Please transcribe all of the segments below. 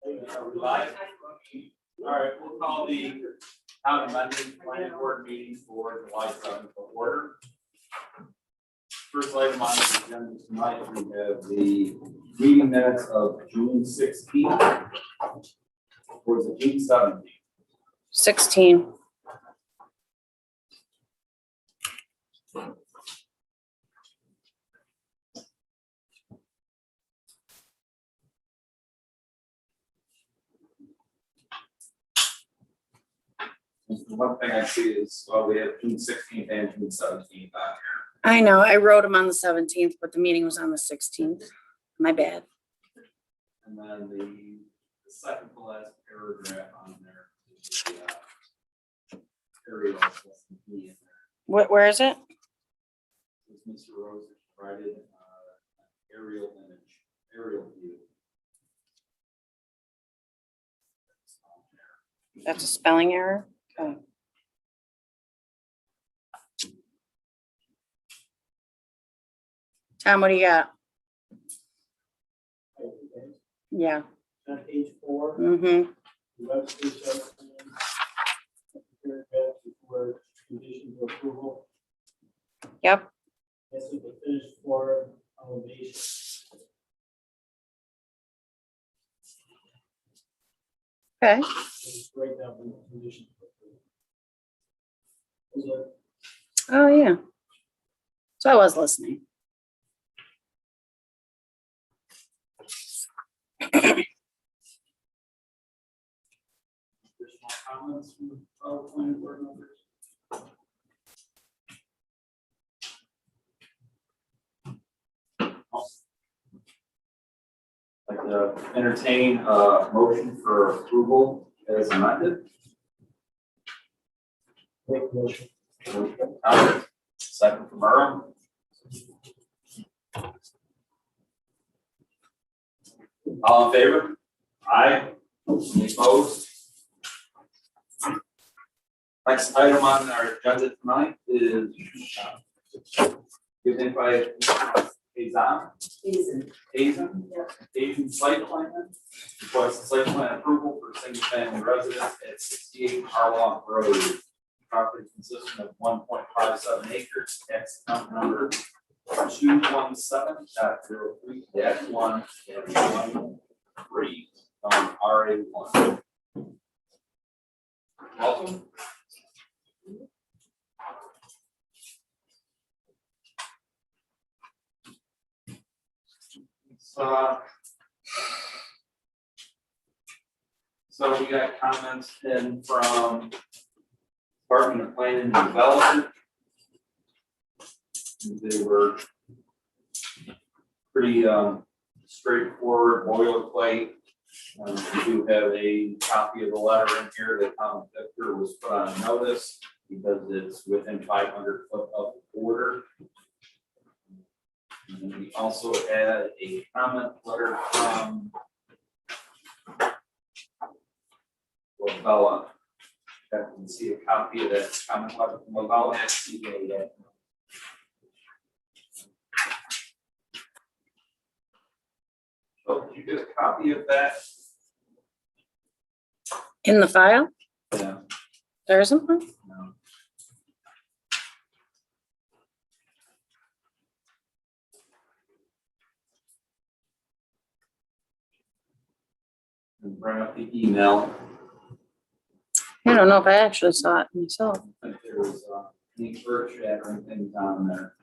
Live? All right, we'll call the town amendment planning board meeting for July 7th to order. First item on the agenda tonight, we have the meeting minutes of June 16th. Or was it June 17th? 16. One thing I see is, well, we have June 16th and June 17th on here. I know, I wrote them on the 17th, but the meeting was on the 16th. My bad. And then the second to last paragraph on there is the Ariel in there. Where is it? Is Mr. Rose provided an aerial image, aerial view. That's a spelling error. Okay. Tom, what do you got? Yeah. On page 4, Mm-hmm. Webster says, paragraph before conditions of approval, Yep. this is the finished floor elevation. Okay. Just write down the conditions of approval. Is it? Oh, yeah. So I was listening. Additional comments from our planning board members? Like to entertain a motion for approval as amended. Make a motion. Second from Earl. All in favor? Aye. Any opposed? Next item on our agenda tonight is given by Asian site plan. Request site plan approval for single family residence at 68 Harlock Road. Property consisting of 1.57 acres, tax account number 217-03-1-13 on RA1. Welcome. So we got comments in from Department of Planning and Development. They were pretty straightforward boilerplate. We do have a copy of the letter in here that Tom Victor was put on notice because it's within 500 foot of the border. And we also had a comment letter from Lavella. You can see a copy of that comment letter from Lavella. So did you get a copy of that? In the file? Yeah. There isn't one? No. And bring up the email. I don't know if I actually saw it myself. I think there was any earth shattering things on there.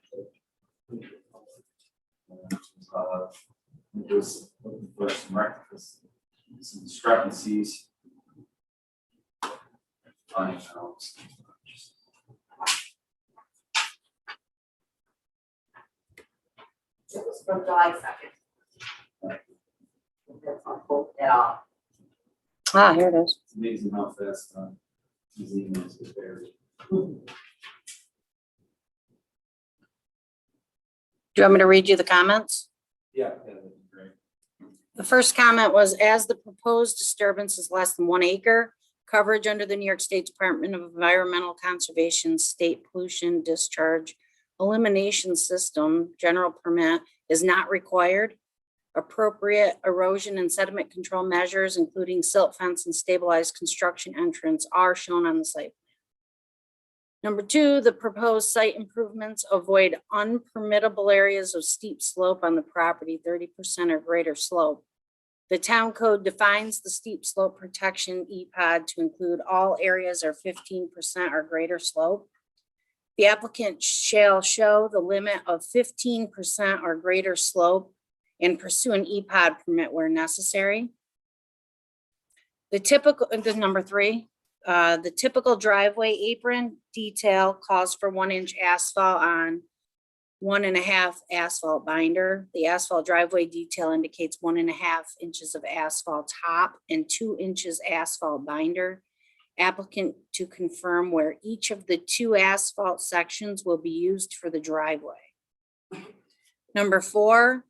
It was looking for some discrepancies. On emails. It was from July 2nd. That's not full at all. Ah, here it is. It's amazing how fast these emails get buried. Do you want me to read you the comments? Yeah, that'd be great. The first comment was, as the proposed disturbance is less than 1 acre, coverage under the New York State Department of Environmental Conservation State Pollution Discharge Elimination System general permit is not required. Appropriate erosion and sediment control measures, including silt fence and stabilized construction entrance, are shown on the site. Number 2, the proposed site improvements avoid unpermittable areas of steep slope on the property, 30% or greater slope. The town code defines the steep slope protection EPOD to include all areas of 15% or greater slope. The applicant shall show the limit of 15% or greater slope and pursue an EPOD permit where necessary. Number 3, the typical driveway apron detail calls for 1-inch asphalt on 1.5 asphalt binder. The asphalt driveway detail indicates 1.5 inches of asphalt top and 2 inches asphalt binder. Applicant to confirm where each of the 2 asphalt sections will be used for the driveway. Number 4,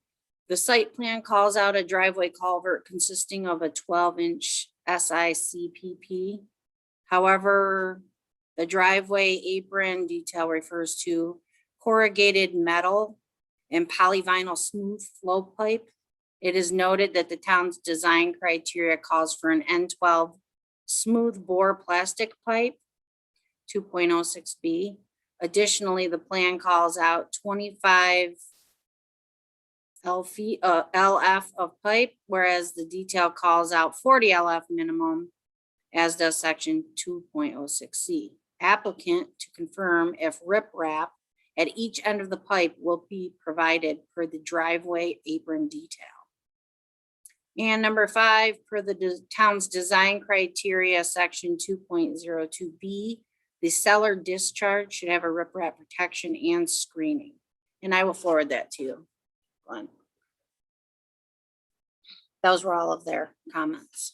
the site plan calls out a driveway culvert consisting of a 12-inch SICPP. However, the driveway apron detail refers to corrugated metal and polyvinyl smooth flow pipe. It is noted that the town's design criteria calls for an N12 smooth bore plastic pipe, 2.06B. Additionally, the plan calls out 25 LF of pipe, whereas the detail calls out 40 LF minimum, as does section 2.06C. Applicant to confirm if riprap at each end of the pipe will be provided per the driveway apron detail. And number 5, per the town's design criteria, section 2.02B, the cellar discharge should have a riprap protection and screening. And I will forward that to you, Glenn. Those were all of their comments.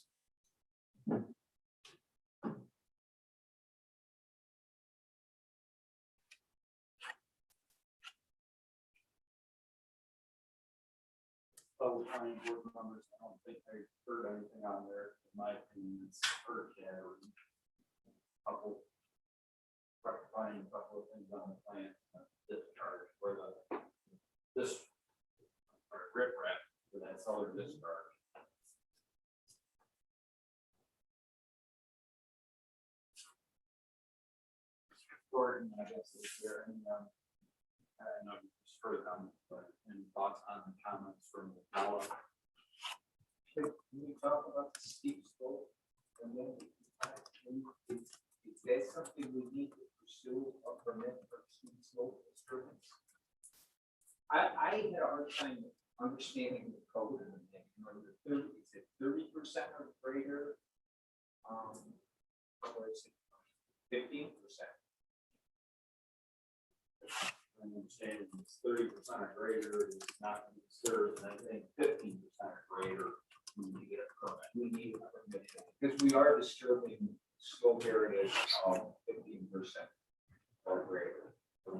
Public planning board members, I don't think I heard anything on there. In my opinion, it's heard there. Couple rectifying a couple of things on the plan, discharge for this rip wrap for that cellar discharge. Gordon, I guess, is there any, I know you just heard them, but any thoughts on the comments from the fellow? Can we talk about the steep slope? And then, is that something we need to pursue a permit for steep slope disturbance? I had a hard time understanding the code and everything. You know, the 30, is it 30% or greater? Or is it 15%? I understand it's 30% or greater is not considered, and I think 15% or greater, we need to get a permit. We need a permit because we are disturbing slope areas of 15% or greater. So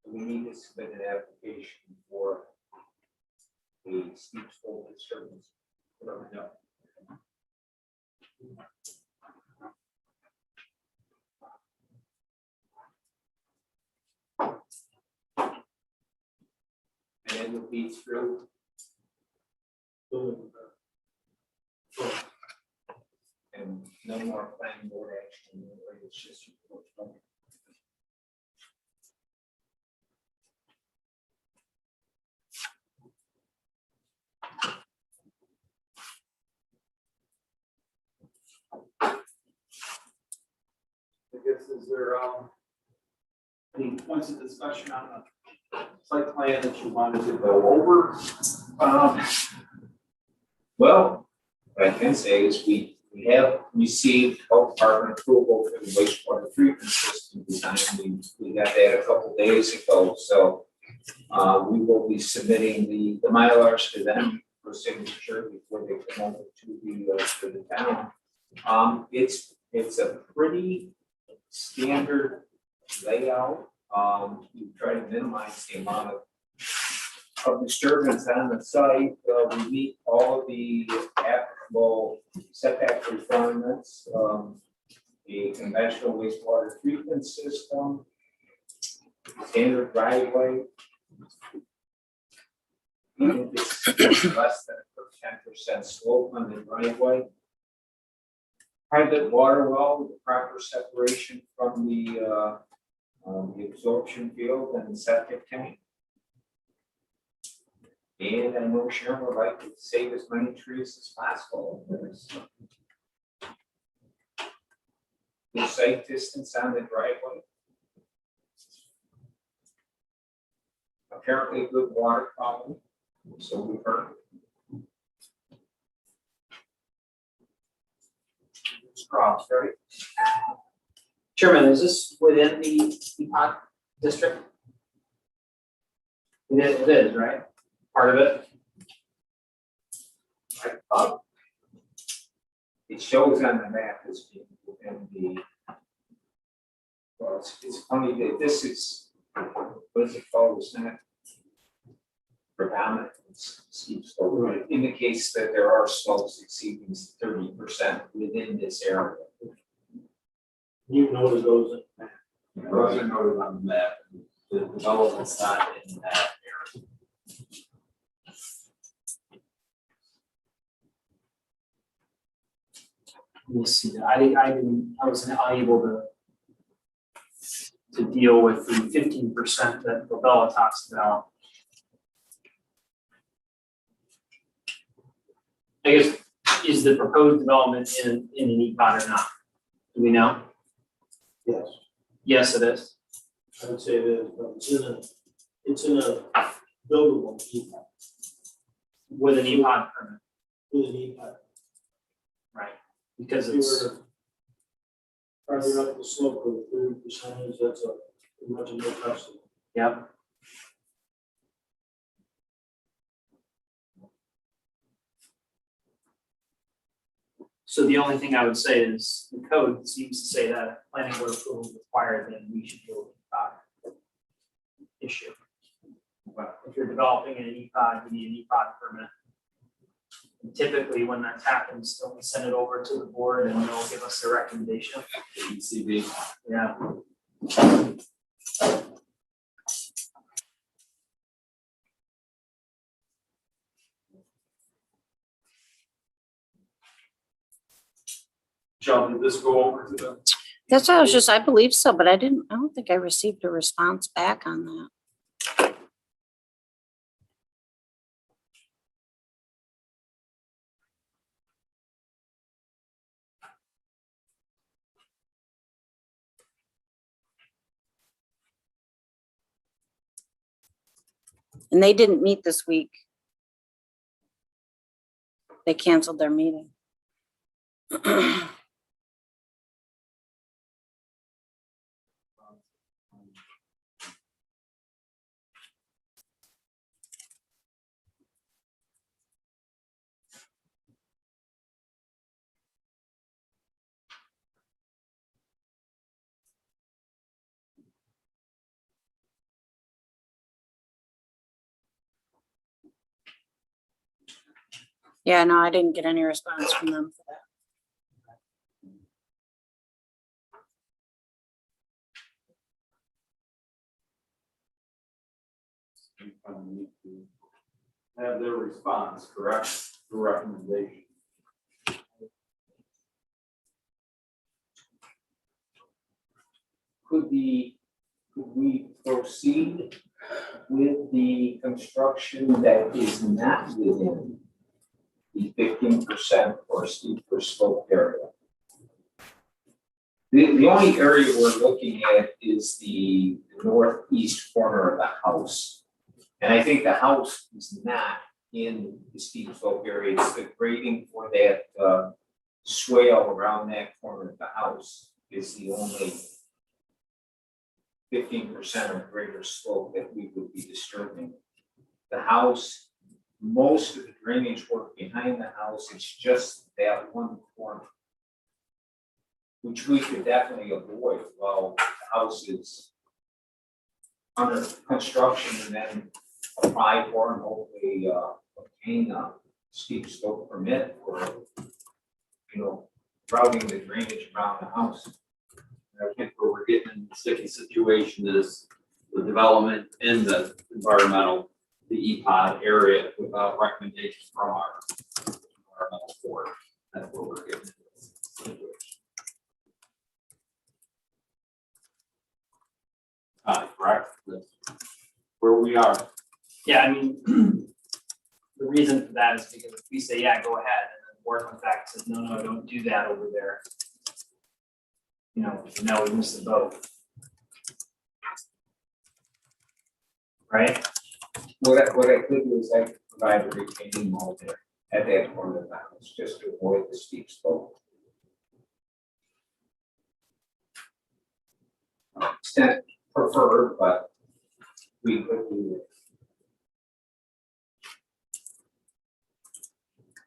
we need to submit an application for a steep slope disturbance permit. Yeah. And it would be through. And no more planning board action, it's just. I guess, is there any points of discussion on the site plan that you wanted to go over? Well, what I can say is we have received health department approval for the wastewater treatment system design. We got that a couple days ago, so we will be submitting the Mylars to them for signature before they come over to the town. It's a pretty standard layout. We try to minimize the amount of disturbance on the site. We meet all of the applicable setback requirements, the conventional wastewater treatment system, standard driveway. even if it's less than a 10% slope on the driveway. Private water well with proper separation from the absorption field and septic tank. And I know Sharon would like to save as many trees as possible. There's the site distance on the driveway. Apparently good water quality, so we've heard. Cross, right? Chairman, is this within the EPOC district? It is, right? Part of it? It shows on the map as being within the. Well, it's funny that this is, what is it called, it's not predominant, it's steep slope. Right. It indicates that there are slopes exceeding 30% within this area. You noted those. Those are noted on the map. The development's not in that area. Let me see that. I was unable to deal with the 15% that Lobella talks about. I guess, is the proposed development in an EPOD or not? Do we know? Yes, Yes, it is. I would say it is, but it's in a buildable EPAT, With an EPOD permit, with an EPAT. right? Because If you it's, were farther up the slope with 30%, that's a much more costly. yep. So the only thing I would say is the code seems to say that planning board approval is required, then we should deal with the EPOD issue. But if you're developing an EPOD, you need an EPOD permit. And typically, when that happens, don't we send it over to the board and they'll give us their recommendation? ECB. Yeah. Michelle, did this go over to the? That's why I believe so, but I don't think I received a response back on that. And they didn't meet this week. They canceled their meeting. Yeah, no, I didn't get any response from them for that. Have their response, correct, the recommendation. Could we proceed with the construction that is not within the 15% or steeper slope area? The only area we're looking at is the northeast corner of the house. And I think the house is not in the steep slope area. It's the grading for that swale around that corner of the house is the only 15% or greater slope that we would be disturbing. The house, most of the drainage work behind the house is just that one corner, which we could definitely avoid while the house is under construction and then apply for and hopefully obtain a steep slope permit for, routing the drainage around the house. I think where we're getting in the sticky situation is the development and the environmental the EPOD area without recommendation from our environmental board. That's what we're getting. Correct. That's where we are. Yeah, I mean, the reason for that is because if we say, yeah, go ahead, and then the board comes back and says, no, don't do that over there. You know, now we missed the boat. Right? What I could do is I could provide a retaining wall there at that corner of the house, just to avoid the steep slope. It's not preferred, but we could do it.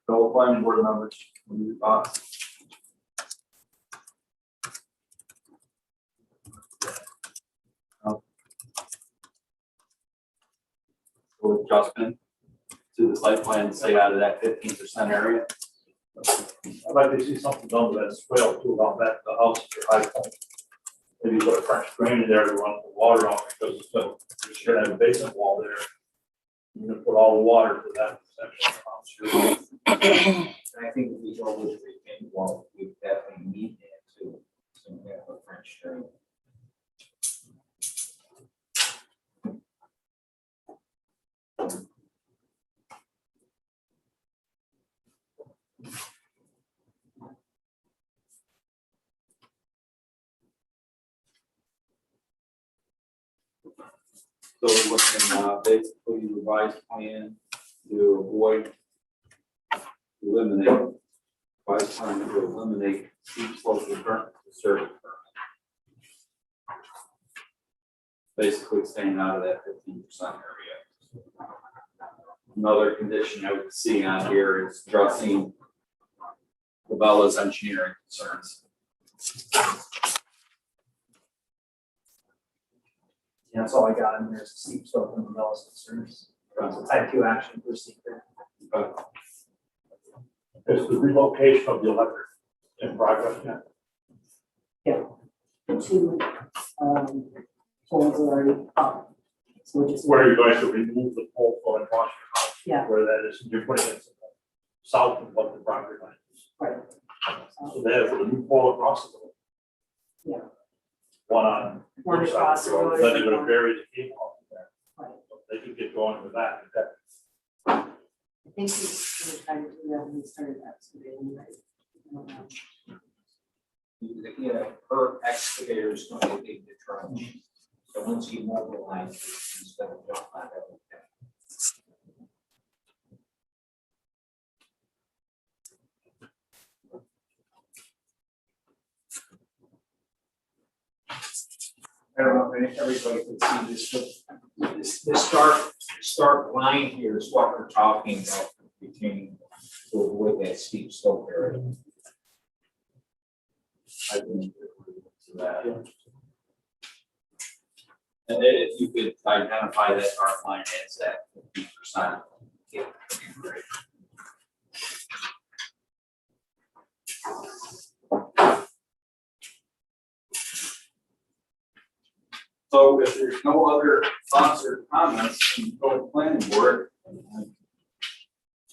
So planning board members, what are your thoughts? So adjustment to the site plan, stay out of that 15% area. I'd like to see something done with that swale too, about that, the house at your high point. Maybe put a French drain in there to run the water off, because it's gonna, you're gonna have a basement wall there. You're gonna put all the water to that section of the house. And I think if we go with the retaining wall, we definitely need that too. So we have a French drain. So we're looking, basically revised plan to avoid, eliminate, revised plan to eliminate steep slopes of current surface. Basically staying out of that 15% area. Another condition I would see on here is addressing Cabela's engineering concerns. Yeah, that's all I got in there is steep slope and development concerns. So type 2 action for secret. Is the relocation of the electric in progress yet? Two, poles are already up. So we're just. Where are you going to remove the pole going across your house? Yeah. Where that is, you're putting it south of what the property line is. Right. So they have a new pole across the road. Yeah. One on. One each side across of the road. Then they're gonna bury the cable off there. Right. So they could get going with that. I think he's gonna try to do that when he started excavating, right? I don't know. Yeah, her excavator is going to dig the trench. So once you mobilize it, instead of jump on it. I don't know if everybody can see this, but this dark line here is what we're talking about, retaining to avoid that steep slope area. I can agree to that. And then if you could identify that dark line as that 15%. Yeah, that'd be great. So if there's no other thoughts or comments, then go to planning board.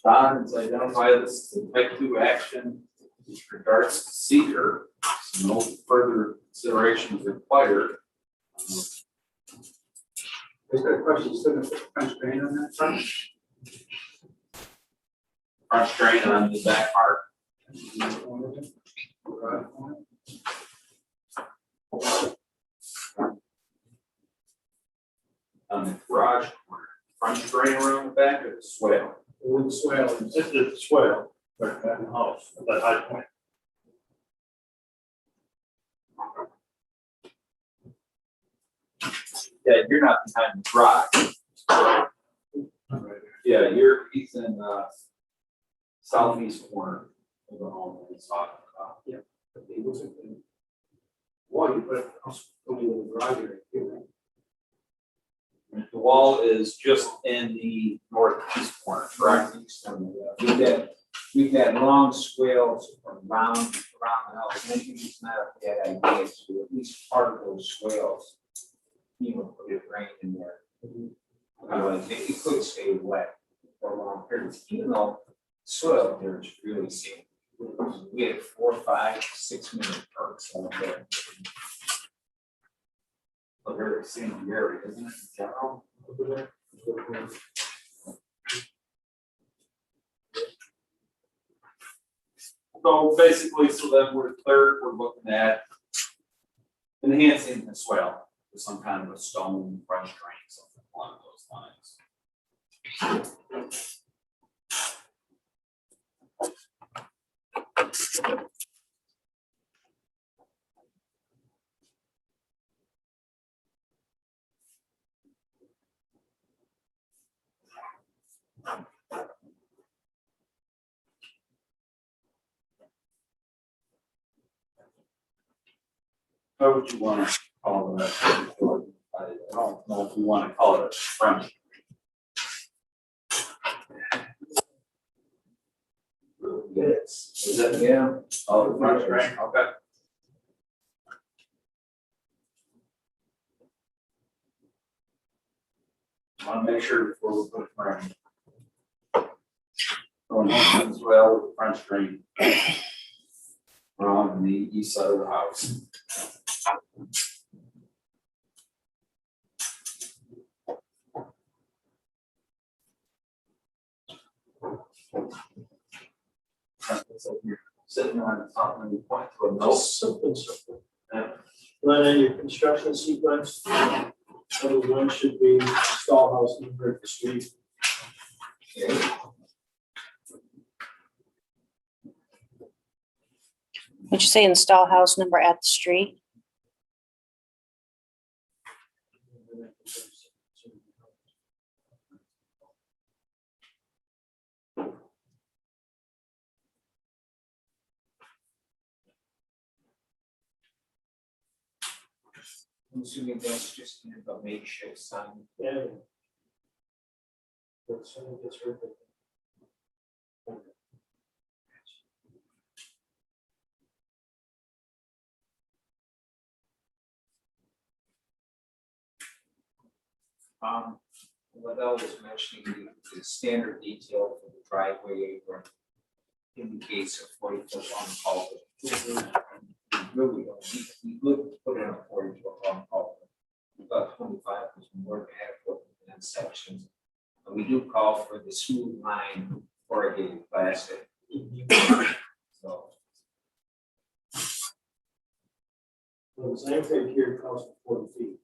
Don has identified this as type 2 action with regards to seeker. So no further consideration is required. Is there a question, still gonna put French drain on that front? Front drain on the back part. On the garage corner, front drain around the back of the swale. With the swale, it's the swale, right back in the house, at that high point. Yeah, you're not behind the garage. Yeah, he's in southeast corner of the home. He's talking about. But it wasn't. Why you put a house going in the garage area, too, right? The wall is just in the northeast corner, correct? We've had long swales around the house, and I think it's not a bad idea to at least part of those swales, you know, put a drain in there. It could stay wet for long periods, even though soil there is really safe. We had 4, 5, 6 minute perks out there. A very sandy area, isn't it, in general? over there? So basically, so that we're clear, we're looking at enhancing the swale with some kind of a stone fresh drain, something along those lines. What would you want to call that? I don't know if you want to call it a French. Yes. Is it? Yeah. Oh, the French drain, okay. Want to make sure before we put French. Going on as well with the French drain. On the east side of the house. Sitting on the top and you point to a note. Something simple. Then in your construction sequence, number one should be stall house number at the street. Okay. Would you say install house number at the street? I'm assuming that's just kind of a makeshift sign. Yeah. That's right. Liddell was mentioning the standard detail for the driveway apron indicates a 40-foot long culvert. Really don't need, we would put in a 40-foot long culvert. We thought 25 was more than adequate in that section. And we do call for the smooth line corrugated plastic. So, The design criteria calls for 40 feet.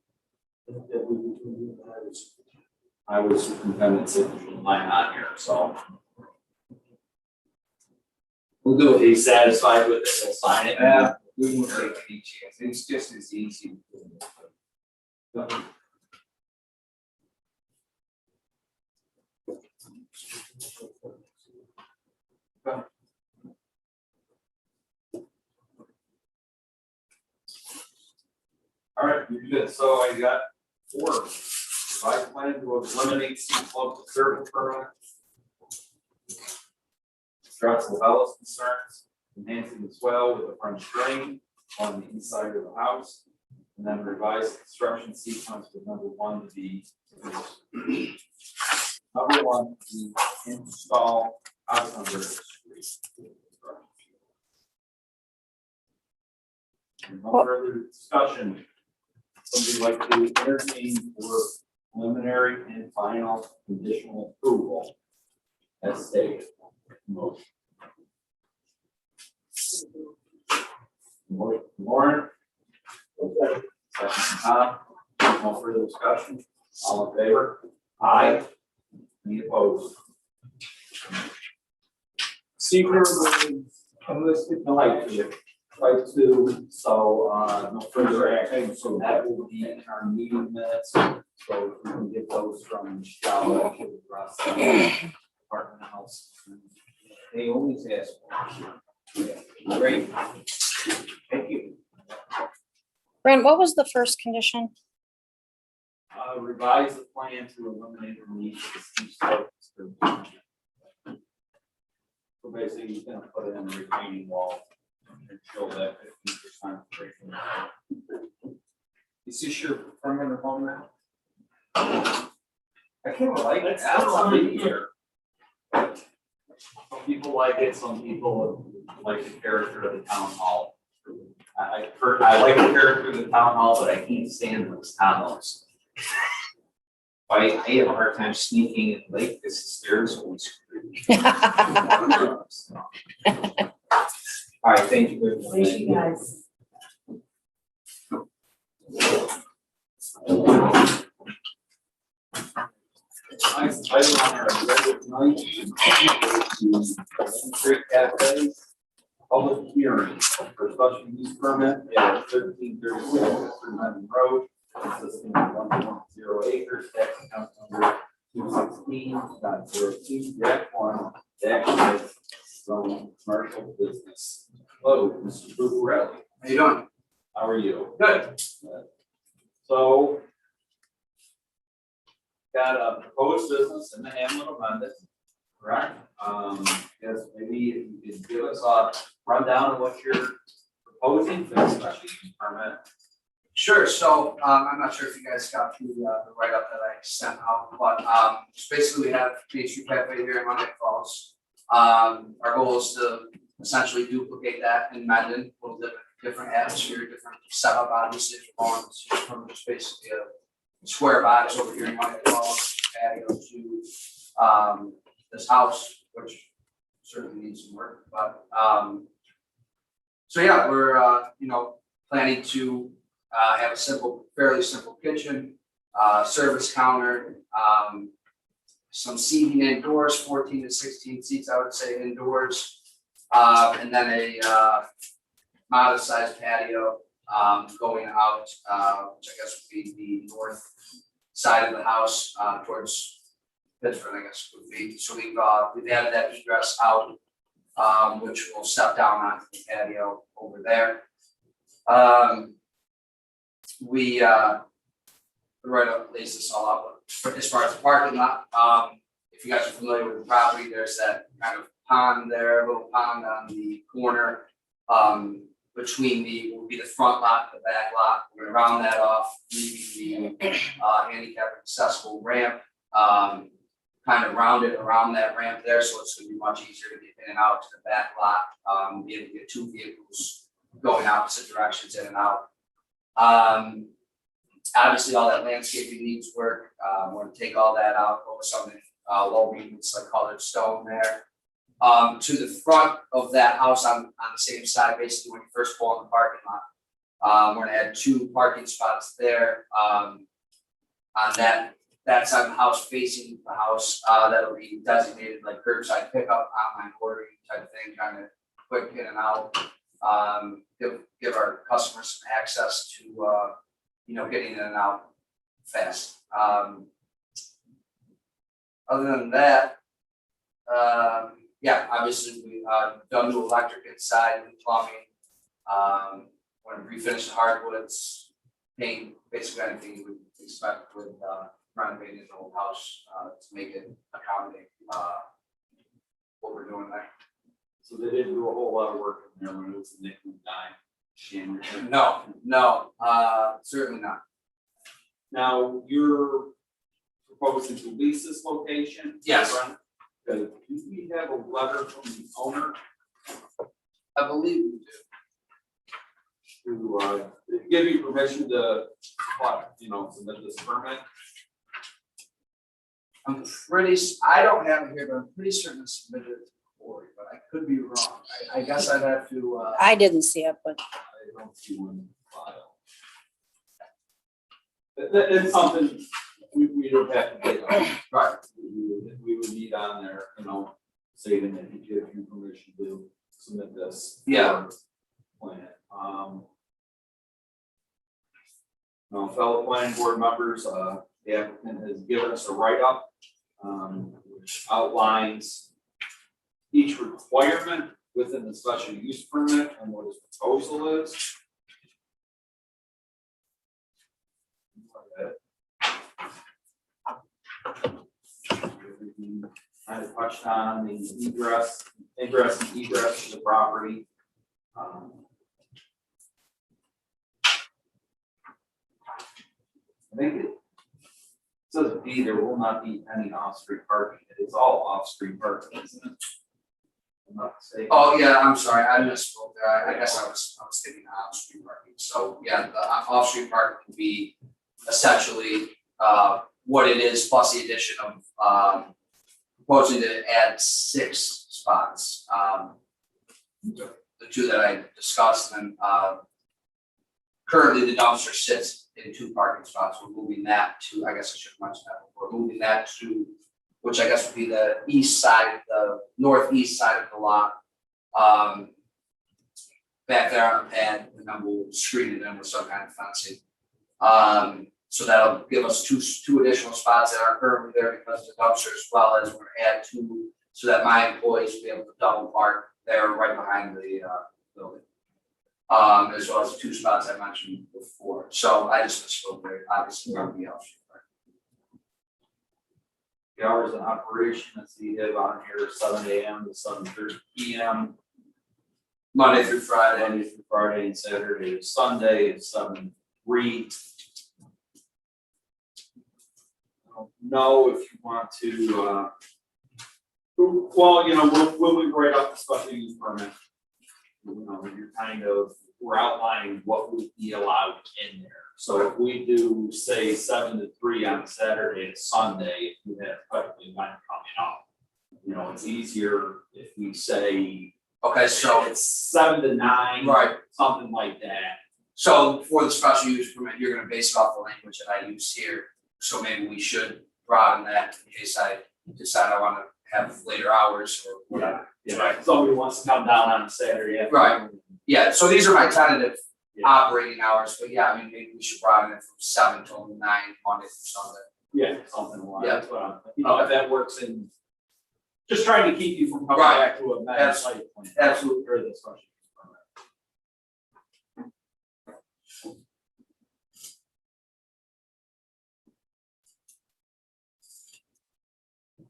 That we between you and I was. I was superintendent signature line on here, so. we'll do If it. he's satisfied with it, he'll sign it. We won't take any chance. It's just as easy. All right, you're good. So I got 4. Revised plan to eliminate steep slope disturbance permit. Address the wellness concerns, enhancing the swell with a French drain on the east side of the house. And then revise construction sequence with number 1 to be. Number 1 to install house under the street. No further discussion. Somebody like to entertain for preliminary and final conditional approval as stated. Motion. Warren. Second, Tom. No further discussion. All in favor? Aye. Any opposed? Secret unlisted type 2, so no further action, so that will be in our meeting minutes. So we can get those from Michelle, that should address the apartment house. They always ask. Great. Thank you. Brent, what was the first condition? Revise the plan to eliminate the need for the steep slopes. So basically, he's gonna put it in a retaining wall and show that 50% rating. Is this your permanent home now? I kind of like it, that's something here. Some people like it, some people like the character of the town hall. I like the character of the town hall, but I can't stand those townhomes. I have a hard time sneaking in late, this stairs always creepy. All right, thank you very much. Thank you, guys. Next item on our agenda tonight, Creek Cafe, public hearing for special use permit at 1336 Mountain Road, consisting of 1.0 acres, tax account number 216.02, Jack 1, Jack 6, zone commercial business. Hello, Mr. Buccarelli. How you doing? How are you? Good. So got a proposed business in the hamlet of Mendon, correct? Yes, maybe if you could give us a rundown of what you're proposing for the special use permit. Sure, so, I'm not sure if you guys got through the write-up that I sent out, but, just basically we have Main Street Cafe here in Mundick Falls. Our goal is to essentially duplicate that in Mendon, a little different atmosphere, different setup, obviously, if you're going from just basically a square box over here in Mundick Falls, patio to, this house, which certainly needs some work, but, so yeah, we're, planning to have a fairly simple kitchen, service counter, some seating indoors, 14 to 16 seats, I would say indoors. And then a modest sized patio going out, which I guess would be the north side of the house towards Pittsburgh, I guess would be. So we've added that egress out, which will step down onto the patio over there. We right up lays this all out, but as far as the parking lot, if you guys are familiar with the property, there's that kind of pond there, little pond on the corner. Between will be the front lot and the back lot. We're gonna round that off, leaving the handicap accessible ramp. Kind of rounded around that ramp there, so it's gonna be much easier to get in and out to the back lot. Be able to get two vehicles going opposite directions in and out. Obviously, all that landscaping needs work. We're gonna take all that out, go with some low maintenance like colored stone there. To the front of that house on the same side, basically when you first pull in the parking lot. We're gonna add 2 parking spots there. On that side of the house facing the house, that'll be designated like curbside pickup, online ordering type of thing, kind of quick in and out. Give our customers some access to, getting in and out fast. Other than that, yeah, obviously we done the electric inside and plumbing. When we refinish the hardwoods, paint, basically anything you would expect with renovating an old house to make it accommodate what we're doing there. So they didn't do a whole lot of work in there when it was a nickel and dime. No, certainly not. Now, you're proposing to lease this location? Yes. Good. Do we have a letter from the owner I believe we do. to give you permission to, submit this permit? I don't have it here, but I'm pretty certain it's submitted to Cory, but I could be wrong. I guess I'd have to, I didn't see it, but I don't see one in the file. It's something we don't have to get on. right, We would need on there, stating that he gives you permission to submit this. Yeah. Plan. Now, fellow planning board members, the applicant has given us a write-up, which outlines each requirement within the special use permit and what his proposal is. I touched on the ingress and egress to the property. I think Says B, there will not be any off-street parking. It is all off-street parking, isn't it? I'm not mistaken. Oh, yeah, I'm sorry, I misspoke there, I guess I was thinking off-street parking, so, yeah, the off-street parking can be essentially, what it is, plus the addition of, proposing to add 6 spots, the 2 that I discussed, and, currently the dumpster sits in 2 parking spots, we're moving that to, I guess I should have mentioned that before, moving that to, which I guess would be the east side, the northeast side of the lot. Back there on the pad, and then we'll screen it in with some kind of fencing. So that'll give us two additional spots that are currently there because of the dumpster, as well as we're add 2, so that my employees will be able to double park there right behind the building. As well as 2 spots I mentioned before, so I just misspoke there, obviously, not the option. The hours of operation, as you have on here, 7 AM to 7:30 PM. Monday through Friday. Monday through Friday, and Saturday to Sunday is 7 to 3. I don't know if you want to, well, you know, when we write up the special use permit, you know, you're kind of, we're outlining what would be allowed in there. So if we do, say, 7 to 3 on Saturday to Sunday, if you have public event coming up, you know, it's easier if we say Okay, so, it's 7 to 9. right, Something like that. so for the special use permit, you're gonna base it off the language that I use here. So maybe we should broaden that in case I decide I wanna have later hours or whatever. Yeah, somebody wants to come down on a Saturday afternoon. Right. Yeah, so these are my tentative Yeah. operating hours, but yeah, I mean, maybe we should broaden it from 7 till 9, Monday through Sunday. Yeah, something like Yeah. that's what I'm, you know, if that works in. Just trying to keep you from coming Right. back to a mad site plan. Absolutely. Or this question.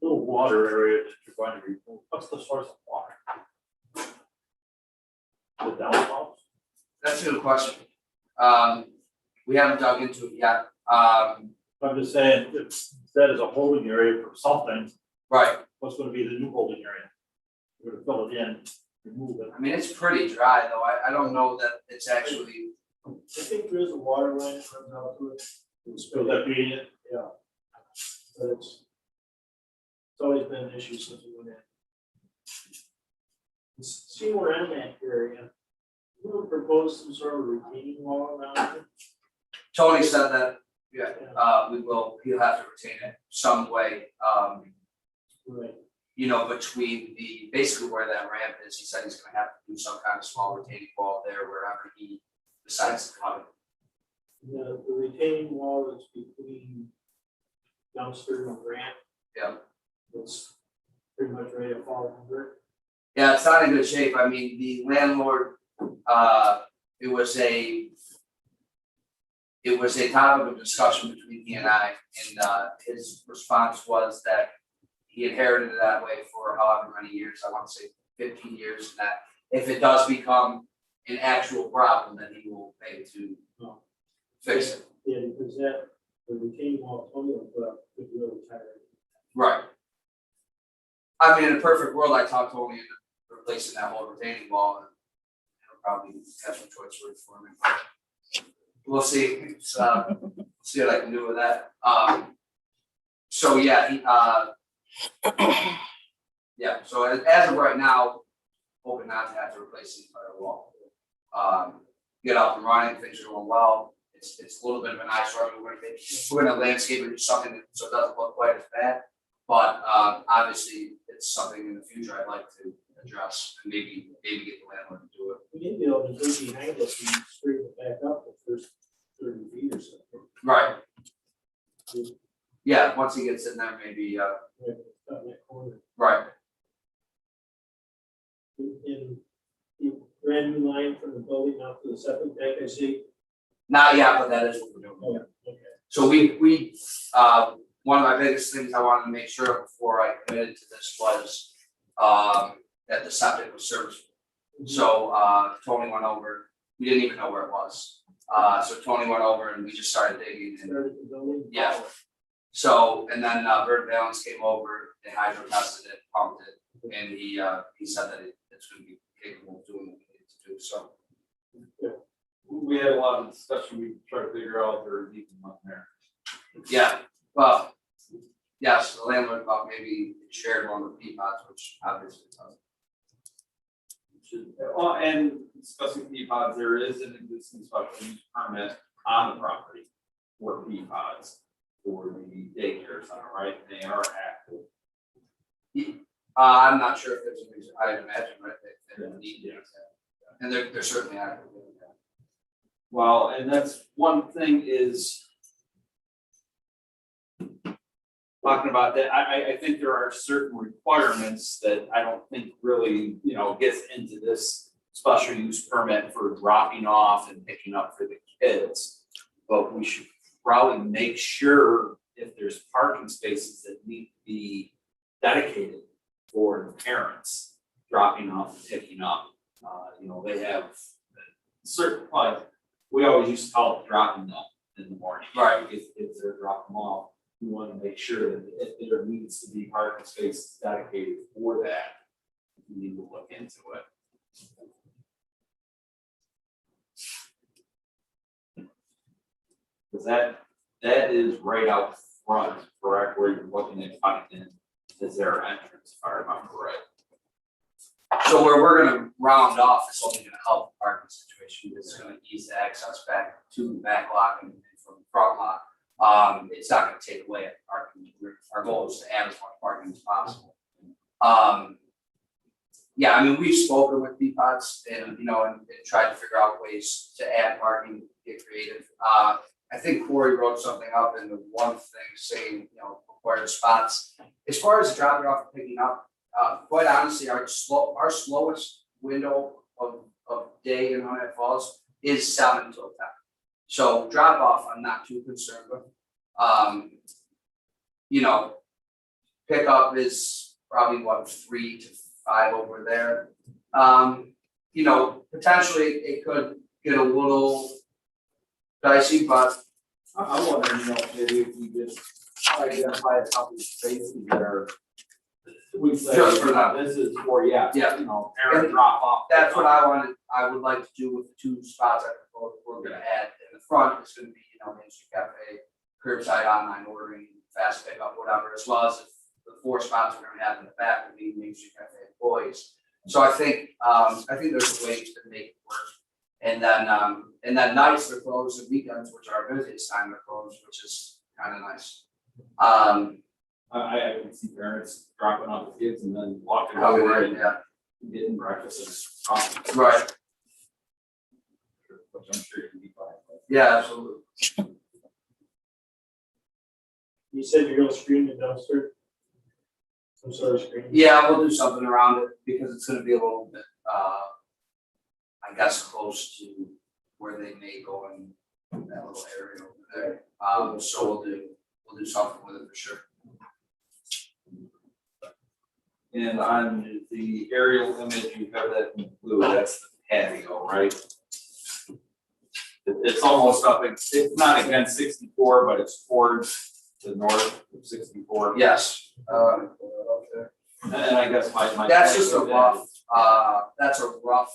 Little water area that you're going to remove, what's the source of water? The downfalls? That's a good question. We haven't dug into it yet. I'm just saying, if that is a holding area for something, Right, what's gonna be the new holding area? You're gonna fill it in, remove it. I mean, it's pretty dry though, I don't know that it's actually, I think there is a water line that runs out to it. So that being it, Yeah. But it's always been an issue since we went in. See where I'm at area. We would propose some sort of retaining wall around it. Tony said that, we will, he'll have to retain it some way, Right. you know, between basically where that ramp is, he said he's gonna have to do some kind of small retaining wall there wherever he decides to cut it. The retaining wall that's between dumpster and ramp. Yeah. It's pretty much ready to fall over. Yeah, it's not in good shape, I mean, the landlord, it was a topic of discussion between he and I, and his response was that he inherited it that way for however many years, I want to say 15 years, and that if it does become an actual problem, then he will pay to fix it. Yeah, because the retaining wall Tony will put up could really tired. Right. I mean, in a perfect world, I talked Tony into replacing that whole retaining wall, and he'll probably have some choice words for me. We'll see, so, see what I can do with that. So yeah, yeah, so as of right now, hoping not to have to replace the entire wall. Get up and running, things are going well, it's a little bit of an eyesore, we're gonna landscape it, do something so it doesn't look quite as bad. But obviously, it's something in the future I'd like to address, and maybe get the landlord to do it. We need to be able to dig behind us and straighten it back up the first 30 feet or so. Right. Yeah, once he gets in there, maybe, Right, cut that corner. right, In the brand new line from the building out to the septic tank, I see. not yet, but that is what we're doing. Oh, okay. So we, one of my biggest things I wanted to make sure before I committed to this was, that the septic was serviceable. So, Tony went over, we didn't even know where it was. So Tony went over and we just started digging and, Started the building. Yeah. So, and then Vert Valens came over, they hydro tested it, pumped it, and he said that it's gonna be capable of doing what we need to do, so. We had a lot of discussion, we tried to figure out if there was even one there. Yeah, well, yes, the landlord thought maybe it shared one with Peapods, which obviously it doesn't. Well, and discussing Peapods, there is an existing special use permit on the property for Peapods for the daycare center, right? They are active. I'm not sure if there's a reason, I'd imagine, right, they need to, and they're certainly active. Well, and that's one thing is talking about that, I think there are certain requirements that I don't think really, gets into this special use permit for dropping off and picking up for the kids. But we should probably make sure if there's parking spaces that need to be dedicated for the parents dropping off and picking up. They have certain, like, we always used to call it dropping up in the morning. Right. If they're dropping them off, we want to make sure that if there needs to be parking spaces dedicated for that, we need to look into it. Because that is right out front, correct, where you're looking at cutting in, is their entrance, if I remember right. So where we're gonna round off is only gonna help the parking situation, it's gonna ease the access back to the back lot and from the front lot. It's not gonna take away parking, our goal is to add as much parking as possible. Yeah, I mean, we've spoken with Peapods and, and tried to figure out ways to add parking, get creative. I think Corey wrote something up in the one thing saying, required spots. As far as dropping off and picking up, quite honestly, our slowest window of day in Huntington Falls is 7 till 10. So drop off, I'm not too concerned with. Pickup is probably 3 to 5 over there. Potentially it could get a little dicey, but I wonder, maybe if we just identify a couple of spaces that are. We say, Just for that. this is for, Yeah. parent drop off. that's what I would like to do with the 2 spots that we're gonna add. In the front, it's gonna be, Main Street Cafe, curbside online ordering, fast pickup, whatever, as well as the 4 spots we're gonna have in the back will be Main Street Cafe employees. So I think there's ways to make it work. And then nights they're closed, and weekends, which are our busiest time, they're closed, which is kind of nice. I can see parents dropping off the kids and then walking Probably, over and yeah, getting breakfast and. right, Which I'm sure you can be fine with. yeah, absolutely. You said you're gonna screen the dumpster? Some sort of screen? Yeah, we'll do something around it because it's gonna be a little bit, I guess, close to where they may go in that little area over there. So we'll do something with it for sure. And on the aerial image, you have that in blue, that's the patio, right? It's almost up, it's not against 64, but it's towards the north of 64. Yes, okay. And I guess my. That's just a rough, that's a rough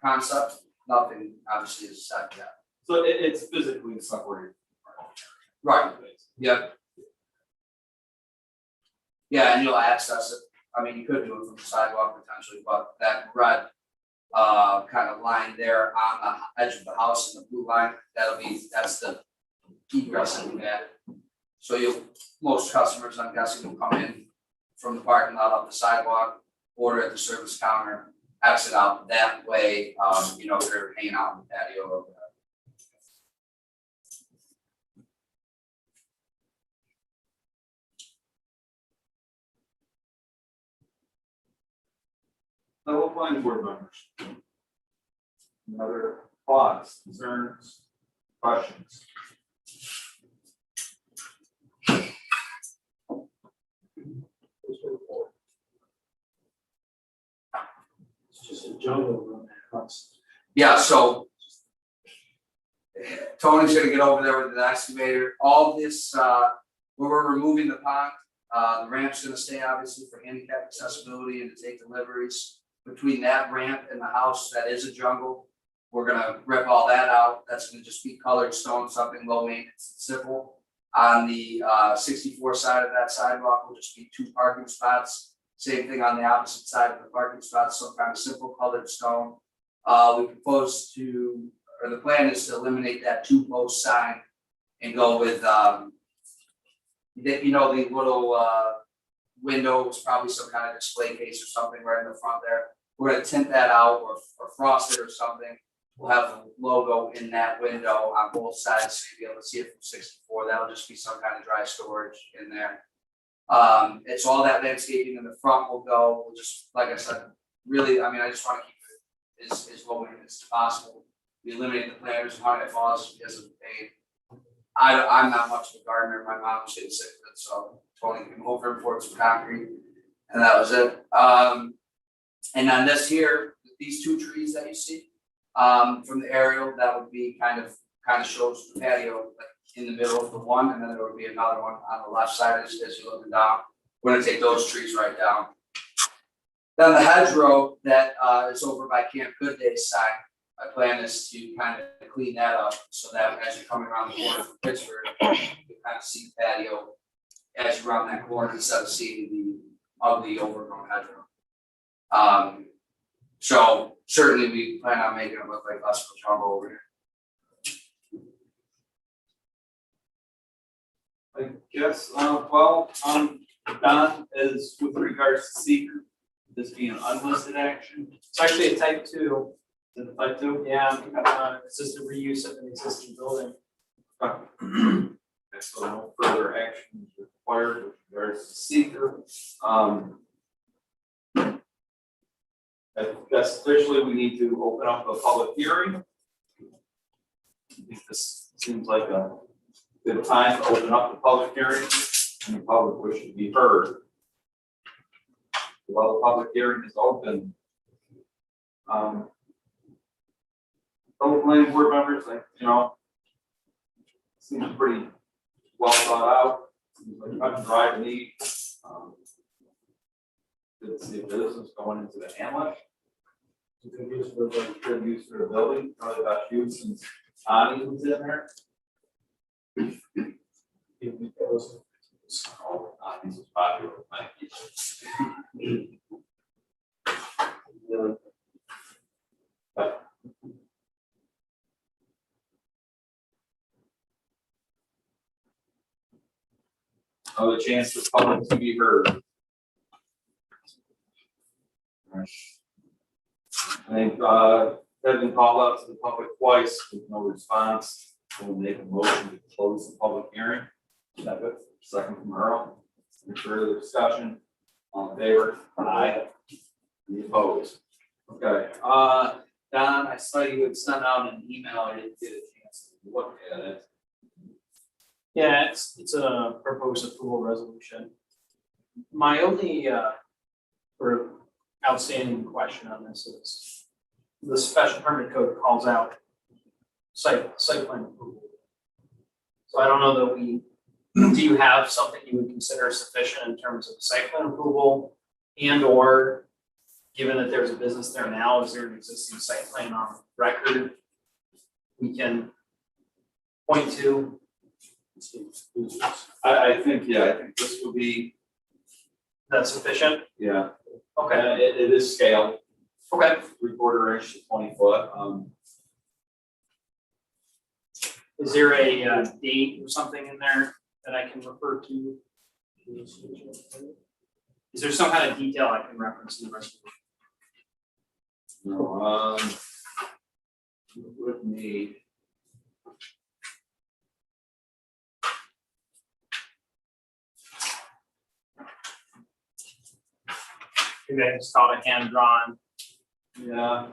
concept, nothing obviously is set yet. So it's physically separated. Right, yeah. Yeah, and you'll access it, I mean, you could do it from the sidewalk potentially, but that red kind of line there on the edge of the house and the blue line, that's the egress that we had. So most customers, I'm guessing, will come in from the parking lot up the sidewalk, order at the service counter, exit out that way, they're hanging out in the patio over there. Fellow planning board members. Another thoughts, concerns, questions? It's just a jungle around that house. Yeah, so Tony's gonna get over there with the excavator, all this, where we're removing the pond. The ramp's gonna stay obviously for handicap accessibility and to take deliveries. Between that ramp and the house, that is a jungle. We're gonna rip all that out. That's gonna just be colored stone, something low maintenance and simple. On the 64 side of that sidewalk will just be 2 parking spots. Same thing on the opposite side of the parking spots, some kind of simple colored stone. We propose to, or the plan is to eliminate that 2-post sign and go with, you know, the little windows, probably some kind of display case or something right in the front there. We're gonna tint that out or frost it or something. We'll have the logo in that window on both sides, so you'll be able to see it from 64. That'll just be some kind of dry storage in there. It's all that landscaping in the front will go, we'll just, like I said, really, I mean, I just wanna keep it as low maintenance as possible. We eliminate the planters and hardwood falls because of the pain. I'm not much of a gardener, my mom was getting sick of it, so Tony came over and poured some concrete, and that was it. And on this here, these 2 trees that you see, from the aerial, that would be kind of shows the patio, like in the middle of the one, and then there would be another one on the left side as you're looking down. We're gonna take those trees right down. Then the hedgerow that is over by Camp Good Days side, my plan is to kind of clean that up so that as you're coming around the corner from Pittsburgh, you kind of see the patio as you round that corner instead of seeing the ugly overgrown hedgerow. So certainly we plan on making it look like less of a jungle over here. I guess, Don, is with regards to seeker, this being an unlisted action, It's actually a type 2, is it type 2? yeah, it's just a reuse of an existing building. Okay, so no further action is required with regards to seeker. I guess officially we need to open up a public hearing. I think this seems like a good time to open up the public hearing and the public wish to be heard. While the public hearing is open, fellow planning board members, like, seems pretty well thought out, seems like cut and dry to me. Good to see business going into the hamlet. It's a good use for the building, probably about you since Ani was in there. Oh, Ani's was popular, thank you. But another chance for public to be heard. I think, I've been called out to the public twice with no response. We'll make a motion to close the public hearing. Second from Earl. Any further discussion? All in favor? Aye. Any opposed? Okay, Don, I saw you had sent out an email. I didn't get a chance to look at it. Yeah, it's a proposed approval resolution. My only sort of outstanding question on this is the special permit code calls out site plan approval. So I don't know that do you have something you would consider sufficient in terms of site plan approval and or given that there's a business there now, is there an existing site plan on record we can point to? I think this would be, That's sufficient? yeah. Okay, It is scaled, okay. 3/4 inch to 20 foot. Is there a date or something in there that I can refer to? Is there some kind of detail I can reference in the resolution? No, would need. Maybe I just call it hand drawn. Yeah.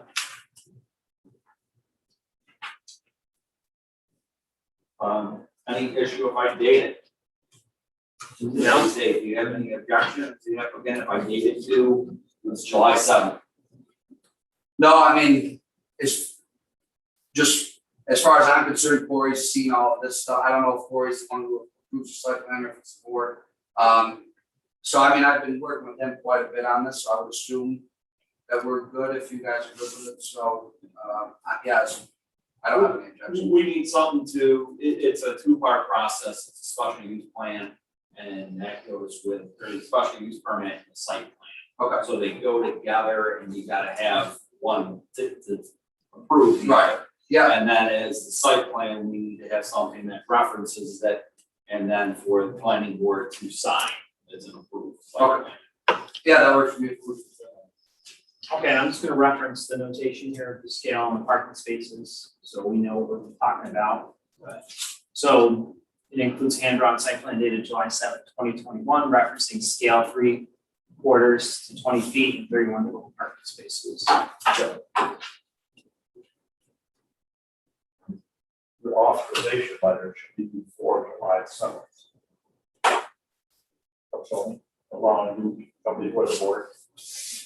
Any issue if I date it? No, Dave, do you have any objections? Do you have, again, if I date it to, it's July 7th? No, I mean, it's just, as far as I'm concerned, Corey's seen all of this stuff. I don't know if Corey's the one who approves the site plan or if it's the board. So I mean, I've been working with them quite a bit on this, so I would assume that we're good if you guys are good with it, so, yes, I don't have any objection. We need something it's a two-part process, it's a special use plan, and that goes with, or the special use permit and the site plan. Okay, So they go together and you gotta have one to approve. right, yeah, And then as the site plan, we need to have something that references that, and then for the planning board to sign as an approved site Okay. plan. yeah, that works for me. Okay, I'm just gonna reference the notation here of the scale on the parking spaces, so we know what we're talking about. So it includes hand-drawn site plan dated July 7th, 2021, referencing scale 3/4 to 20 feet and 31 total parking spaces. The authorization letter should be before July 7th. So, allowing you to come before the board.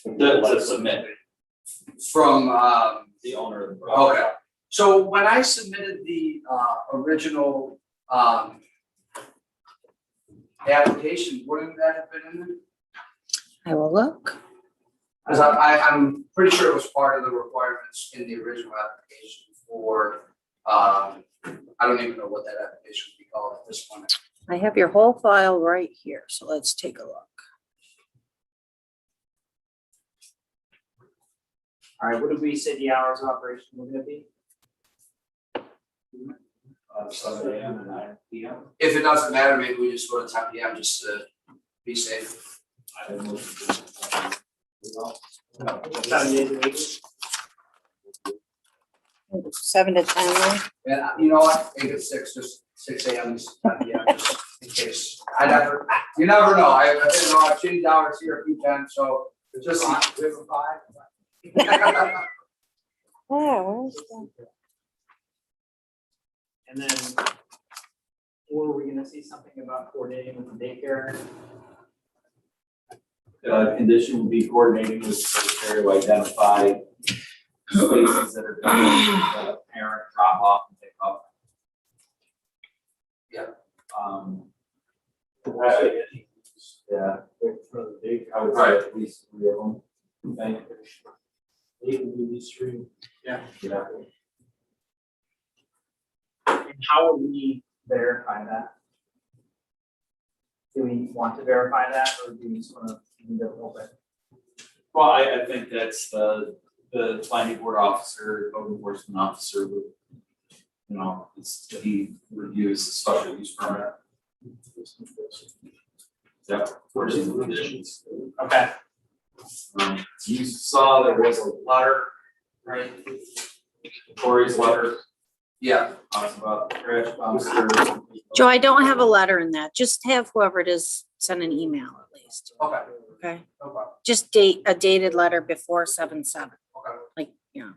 To submit, From, the owner of the property. okay, so when I submitted the, original, application, wouldn't that have been in there? I will look. Cause I'm pretty sure it was part of the requirements in the original application for, I don't even know what that application would be called at this point. I have your whole file right here, so let's take a look. All right, what did we say the hours of operation were gonna be? 7 AM and 9 PM. If it doesn't matter, maybe we just go to 10 PM just to be safe. I have motion to- 7 days a week? 7 to 10, right? And you know what, make it 6, just 6 AM, just 10 PM, just in case. You never know, I've changed hours here a few times, so it's just. We have a 5. Yeah, where's the- And then, were we gonna see something about coordinating with the daycare? Condition would be coordinating with the area to identify spaces that are going to parent drop off and pick up. Yeah. Yeah, I would say at least 3 of them. Thank you. Yeah. Yeah. And how would we verify that? Do we want to verify that, or do we just wanna leave it open? Well, I think that's the planning board officer, code enforcement officer would, you know, he reviews the special use permit. Yep, for the conditions. Okay, You saw there was a letter, right? Corey's letter, Yeah, talks about trash dumpsters. Joe, I don't have a letter in that. Just have whoever it is send an email at least, okay, okay? no problem, Just date, a dated letter before 7/7, okay. like, you know.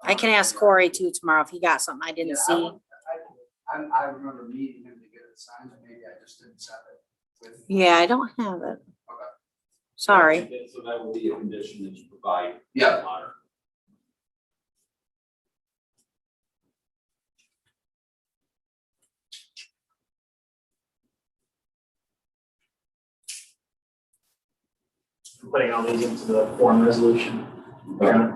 I can ask Corey too tomorrow if he got something I Yeah, didn't see. I remember meeting him to get it signed, and maybe I just didn't set it with. Yeah, I don't have it. Okay. Sorry. So that will be a condition that you provide. Yeah. Letter. I'm putting all these into the form resolution. Okay.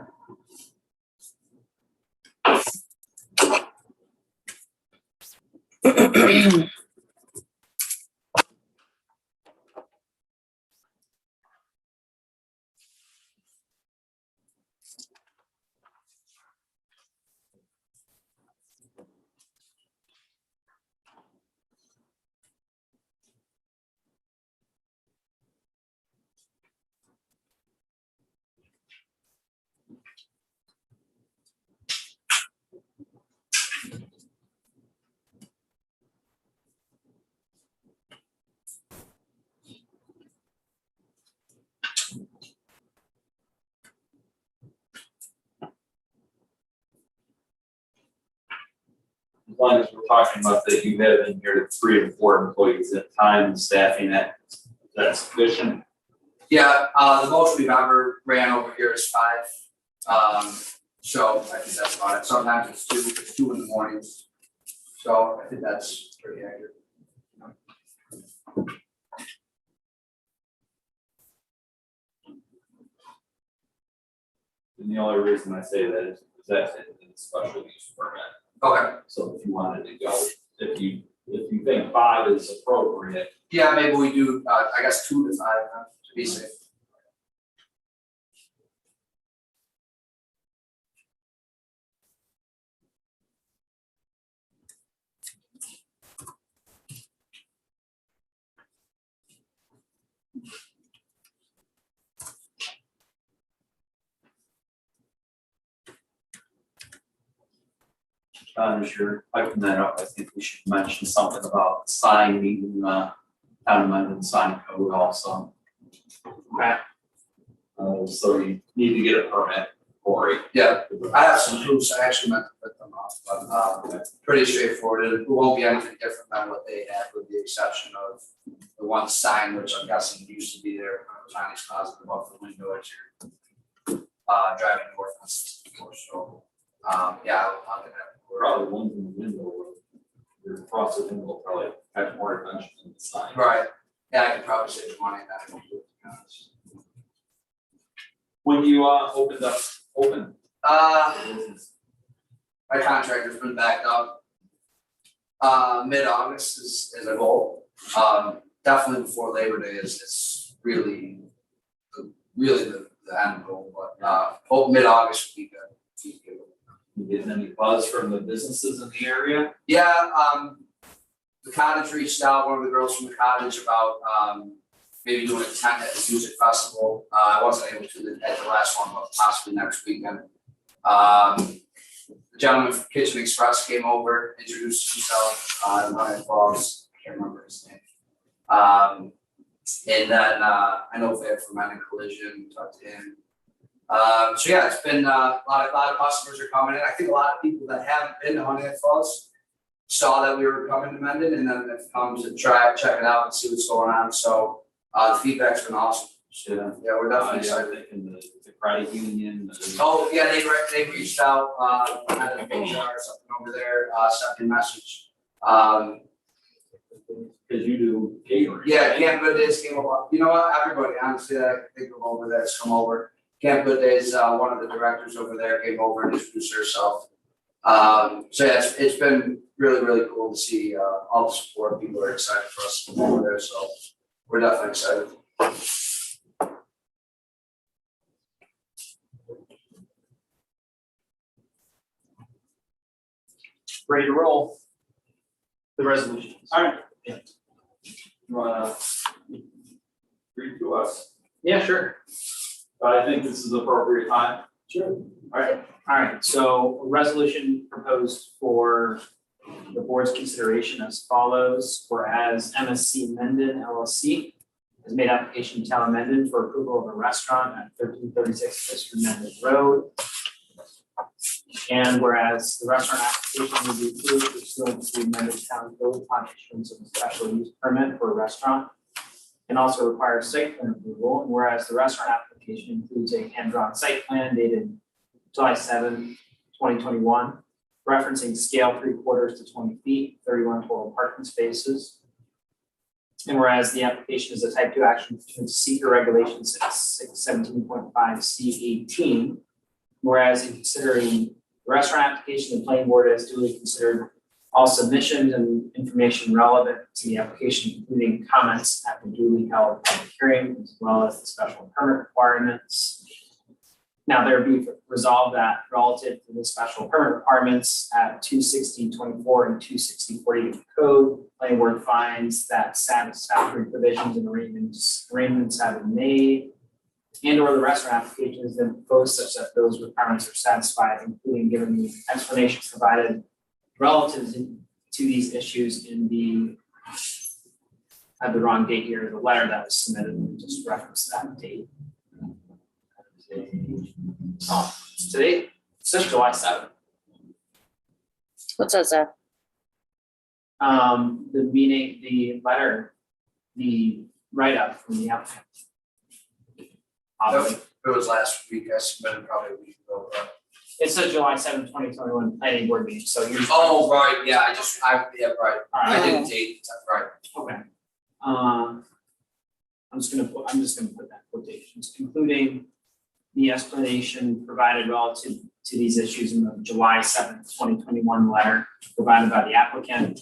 As long as we're talking about that you have in here 3 and 4 employees at time and staffing, that's sufficient. Yeah, the most we've ever ran over here is 5. So I think that's about it. Sometimes it's 2 in the mornings. So I think that's pretty accurate. And the only reason I say that is that's in the special use permit. Okay, So if you wanted to go, if you think 5 is appropriate, yeah, maybe we do, I guess 2 to 5, to be safe. as you're piping that up, I think we should mention something about the sign meeting, town amendment sign code also. Okay. So you need to get a permit for it. Yeah, I have some proofs, I actually meant to put them off, but pretty straightforward, it won't be anything different than what they had, with the exception of the one sign, which I'm guessing used to be there, Chinese closet above the window as you're driving north on 64, so, yeah, I'll get that. Probably ones in the window, where your across the window will probably catch more attention than the sign. Right, yeah, I could probably save money on that, to be honest. When you open business, My contractor's been backed up. Mid-August is a goal, definitely before Labor Day is really the end goal, but, hope mid-August would be good. you getting any buzz from the businesses in the area? Yeah, the cottage reached out, one of the girls from the cottage about, maybe doing a tent at the music festival. I wasn't able to at the last one, but possibly next weekend. The gentleman from Kitchen Express came over, introduced himself, my boss, I can't remember his name. And then, I know Vic from Mendon Collision, talked to him. So yeah, it's been, a lot of customers are coming in. I think a lot of people that haven't been to Honey Falls saw that we were coming to Mendon and then have come to check it out and see what's going on. So, the feedback's been awesome. So, yeah, we're definitely excited. And the credit union. Oh, yeah, they reached out, had a picture or something over there, sent me a message. Because you do catering. Yeah, Camp Good Days came over. You know what, everybody, honestly, that I can think of over there has come over. Camp Good Days, one of the directors over there came over and introduced herself. So yeah, it's been really, really cool to see, all the support. People are excited for us to come over there, so we're definitely excited. Ready to roll. The resolutions. All right. You wanna read to us? Yeah, sure. I think this is the appropriate time. Sure. All right, so a resolution proposed for the board's consideration as follows, whereas MSC Mendon LLC has made application to town of Mendon for approval of a restaurant at 1336 Fisker Mendon Road. And whereas the restaurant application will be approved pursuant to Mendon Town Code upon issuance of a special use permit for a restaurant, and also requires site plan approval, and whereas the restaurant application includes a hand-drawn site plan dated July 7, 2021, referencing scale 3/4 to 20 feet, 31 total parking spaces. And whereas the application is a type 2 action pursuant to seeker regulations 617.5 C18, whereas in considering the restaurant application, the planning board has duly considered all submissions and information relevant to the application, including comments at the duly held public hearing, as well as the special permit requirements. Now, there be resolved that relative to the special permit requirements at 260.24 and 260.40 of the code, planning board finds that satisfactory provisions and arrangements have been made, and or the restaurant application has been proposed such that those requirements are satisfied, including given the explanations provided relative to these issues in the, I have the wrong date here, the letter that was submitted, and just reference that date. Today, it says July 7th. What says that? The meeting, the letter, the write-up from the applicant. It was last week, I submitted probably a week ago, but It says July 7th, 2021 planning board meeting, so you're. Oh, right, yeah, yeah, right, I Alright, didn't date, right. okay. I'm just gonna put that quotations, including the explanation provided relative to these issues in the July 7th, 2021 letter provided by the applicant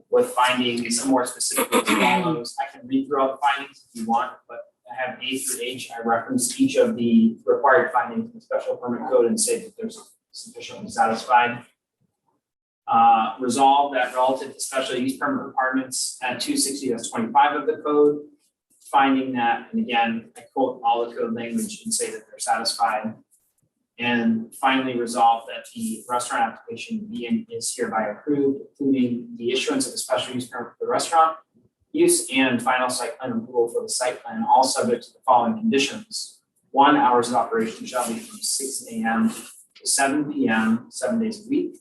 with findings more specifically as follows. I can read through all the findings if you want, but I have A through H. I referenced each of the required findings in the special permit code and say that there's sufficiently satisfied. Resolve that relative to special use permit requirements at 260-25 of the code, finding that, and again, I quote all the code language and say that they're satisfied. And finally, resolve that the restaurant application is hereby approved, including the issuance of a special use permit for the restaurant use and final site plan approval for the site plan, all subject to the following conditions. 1, hours of operation shall be from 6 a.m. to 7 p.m., 7 days a week.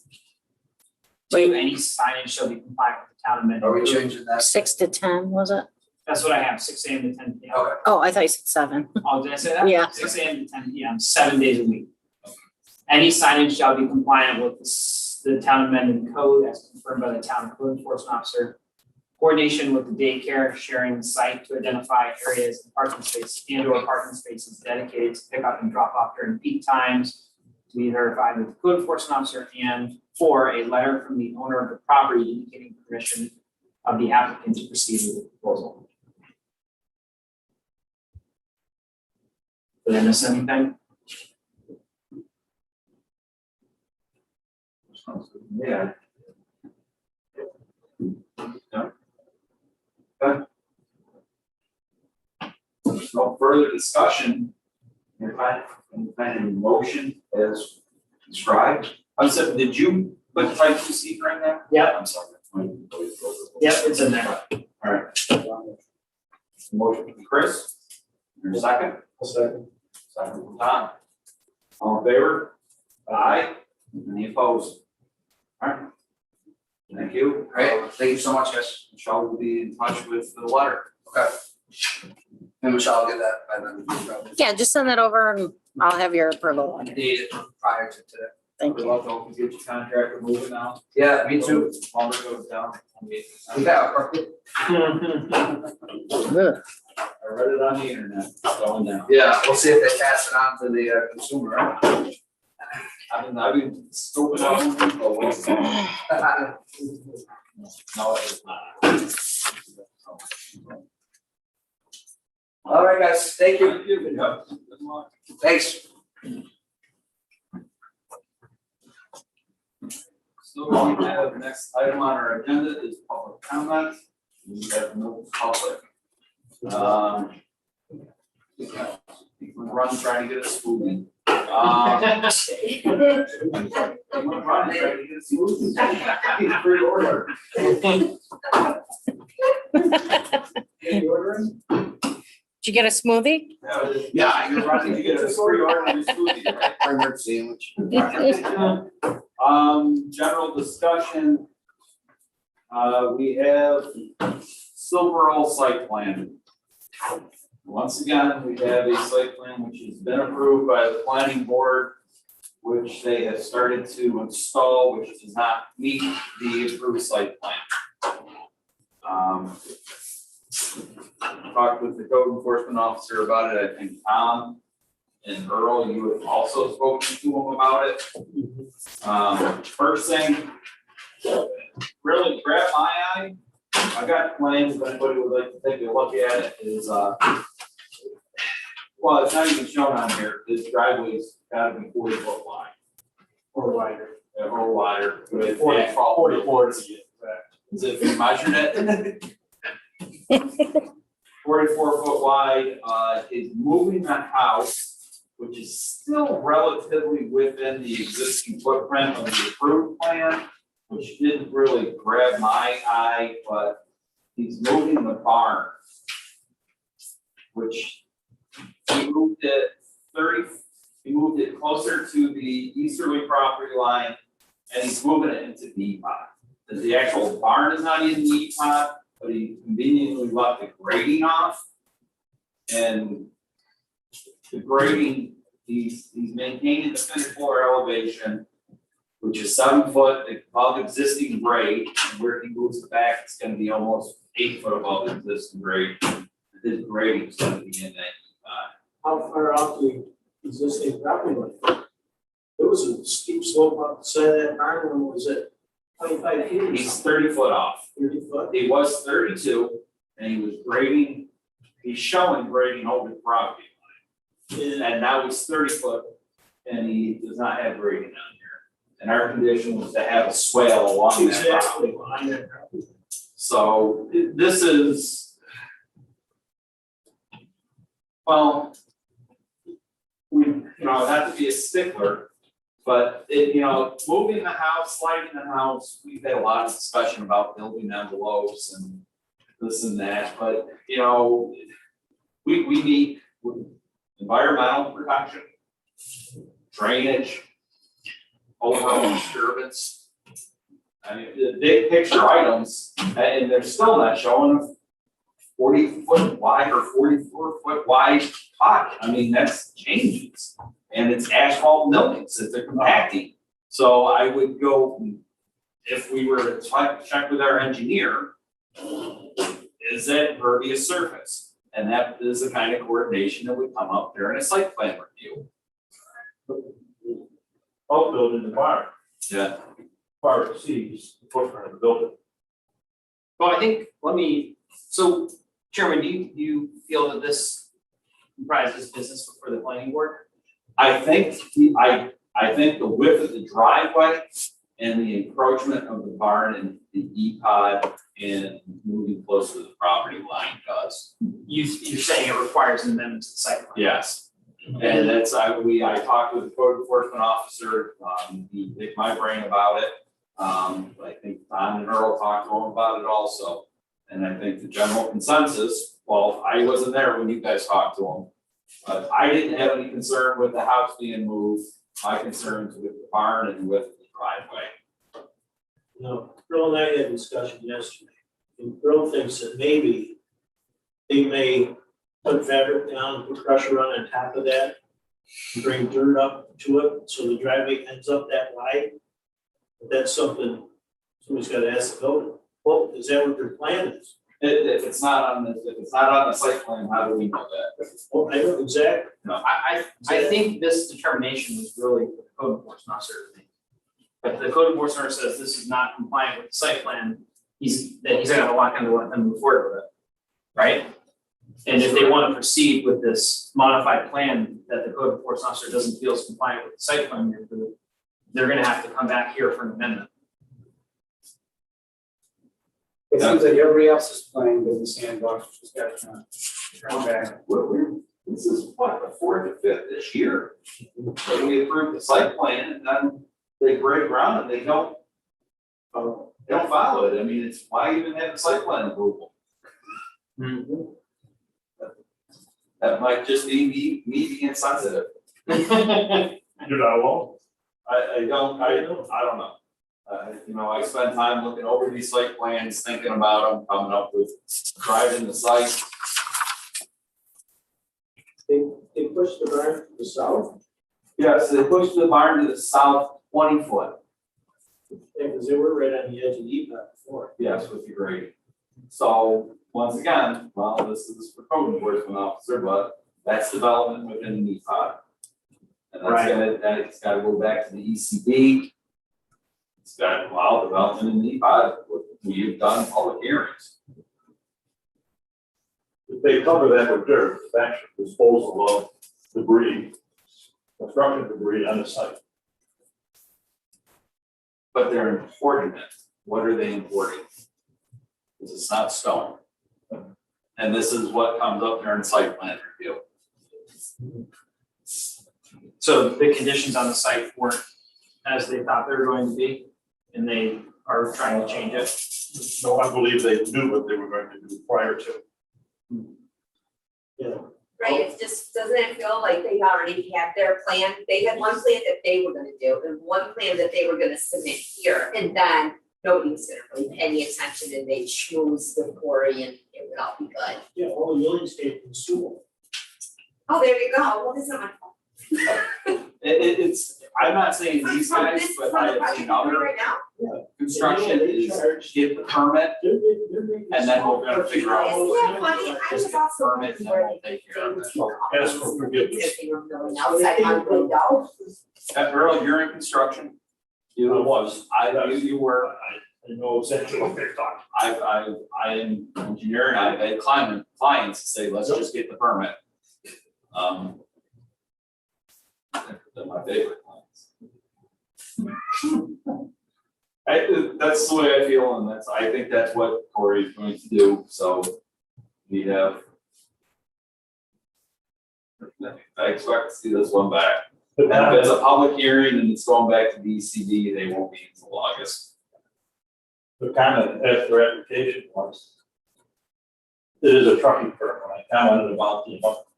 2, any signage shall be compliant with the town amendment. Are we changing that? 6 to 10, was it? That's what I have, 6 a.m. to 10 p.m. Okay. Oh, I thought you said 7. Oh, did I say that? Yeah. 6 a.m. to 10 p.m., 7 days a week. Any signage shall be compliant with the town amendment code as confirmed by the town code enforcement officer. Coordination with the daycare, sharing the site to identify areas and parking spaces and/or parking spaces dedicated to pick up and drop off during peak times to be verified with the code enforcement officer, and 4, a letter from the owner of the property indicating permission of the applicant to proceed with the proposal. Did I miss anything? Yeah. Okay. No further discussion. Any kind of motion as described? I'm sorry, did you put type 2 seeker in there? Yep. I'm sorry. Yep, it's in there. All right. Motion from Chris. Your second? Second from Tom. All in favor? Aye. Any opposed? All right. Thank you. Great, thank you so much, guys. Michelle will be in touch with the letter. Okay. And Michelle will get that by then. Yeah, just send that over and I'll have your approval on it. Date it prior to today. Thank Good you. luck, hope you get your contractor moving now. Yeah, me too. Lumber goes down. Yeah. I read it on the internet, it's going down. Yeah, we'll see if they pass it on to the consumer, right? I've been scoping out people. No, it's not. All right, guys, thank you. Good luck. Thanks. So we have next item on our agenda is public comment. We have no public. Run trying to get us moving. Run trying to get us moving. Free order. Any ordering? Did you get a smoothie? Yeah, you're running to get us free order of your smoothie, right? Hamburger sandwich. General discussion. We have Silver Roll site plan. Once again, we have a site plan which has been approved by the planning board, which they have started to install, which does not meet the approved site plan. Talked with the code enforcement officer about it. I think Tom and Earl, you have also spoken to him about it. First thing, really grabbed my eye. I got plans, if anybody would like to take a look at it, is, well, it's not even shown on here, this driveway's gotta be 40 foot wide. Or wider. Or wider. 44 to be exact. Is it, if you measured it? 44 foot wide, is moving the house, which is still relatively within the existing footprint of the approved plan, which didn't really grab my eye, but he's moving the barn, which he moved it he moved it closer to the easterly property line, and he's moving it into the E-Pod. The actual barn is not in the E-Pod, but he conveniently left the grading off. And the grading he's maintaining the finished floor elevation, which is 7 foot above existing grade, and where he moves it back, it's gonna be almost 8 foot above existing grade. His grading is gonna be in that. How far out the existing property line? There was a steep slope up the side of that barn, when was it 25 feet or He's something? 30 foot off. 30 foot? He was 32, and he was grading, he's showing grading over the property. Yeah. And now he's 30 foot, and he does not have grading on here. And our condition was to have a swale along that property. Exactly, behind that property. So this is, well, we, have to be a stickler, but moving the house, sliding the house, we've had a lot of discussion about building envelopes and this and that, but, we need environmental protection, drainage, overall disturbance. I mean, the big picture items, and they're still not showing a 40-foot wide or 44-foot wide pocket. I mean, that's changes. And it's asphalt millings, it's a compacting. So I would go, if we were to check with our engineer, is that impervious surface? And that is the kind of coordination that would come up during a site plan review. Outbuilding the barn, Yeah. far exceeds the footprint of the building. Well, I think, so Chairman, do you feel that this comprises business for the planning board? I think the width of the driveway and the encroachment of the barn and the E-pod and moving close to the property line does. You're saying it requires an amendment to the site plan? Yes. And that's, I talked with the code enforcement officer, he picked my brain about it. I think Don and Earl talked to him about it also. And I think the general consensus, well, I wasn't there when you guys talked to him, but I didn't have any concern with the house being moved. My concerns with the barn and with the driveway. No, Earl and I had a discussion yesterday, and Earl thinks that maybe they may put fabric down, put pressure on top of that, bring dirt up to it, so the driveway ends up that wide. But that's something, somebody's gotta ask the builder, well, is that what their plan is? If it's not on the site plan, how do we know that? Well, I know exactly. I think this determination was really for the code enforcement officer to make. If the code enforcement officer says this is not compliant with the site plan, he's gonna want them to let them move forward with it, right? And if they want to proceed with this modified plan that the code enforcement officer doesn't feel is compliant with the site plan, they're gonna have to come back here for an amendment. It seems like everybody else is playing with the sandbox, just got to turn back. This is what, the 4th or 5th this year? So we approved the site plan and then they break ground and they don't follow it. I mean, it's why even have a site plan approval? That might just be me being sensitive. You're not alone. I don't know. I spend time looking over these site plans, thinking about them, coming up with driving the site. They pushed the barn to the south, Yes, they pushed the barn to the south 20 foot. because they were right on the edge of the E-Pod before. Yes, with the grade. So, once again, well, this is for code enforcement officer, but that's development within the EPOD. And that's gotta go back to the ECB. It's got to allow development in the EPOD, we've done public hearings. If they cover that with dirt, it's actually disposal of debris, construction debris on the site. But they're importing it. What are they importing? Because it's not stone. And this is what comes up during site plan review. So the conditions on the site weren't as they thought they were going to be, and they are trying to change it. No, I believe they knew what they were going to do prior to. Yeah. Right, it's just, doesn't it feel like they already had their plan? They had one plan that they were gonna do and one plan that they were gonna submit here, and then nobody was gonna really pay any attention and they schmooze the quarry and it would all be good. Yeah, all the buildings came from Sewell. Oh, there you go, well, that's not my fault. It's, I'm not saying these From guys, this, but from the I have project seen you're doing other right now? construction is get the permit and then we're gonna figure out. Isn't that funny? I Just was get the also permit and then where we'll take care of it. Ask for forgiveness. Because they were going outside my window. Earl, you're in construction? I was. You were. I know exactly what they're talking. I am an engineer and I've had clients say, let's just get the permit. They're my favorite clients. That's the way I feel, and I think that's what Corey is going to do, so we have. I expect to see this one back. But And if it's a public hearing and it's going back to DCD, they won't be until August. the comment after application was, it is a trucking firm, when I commented about the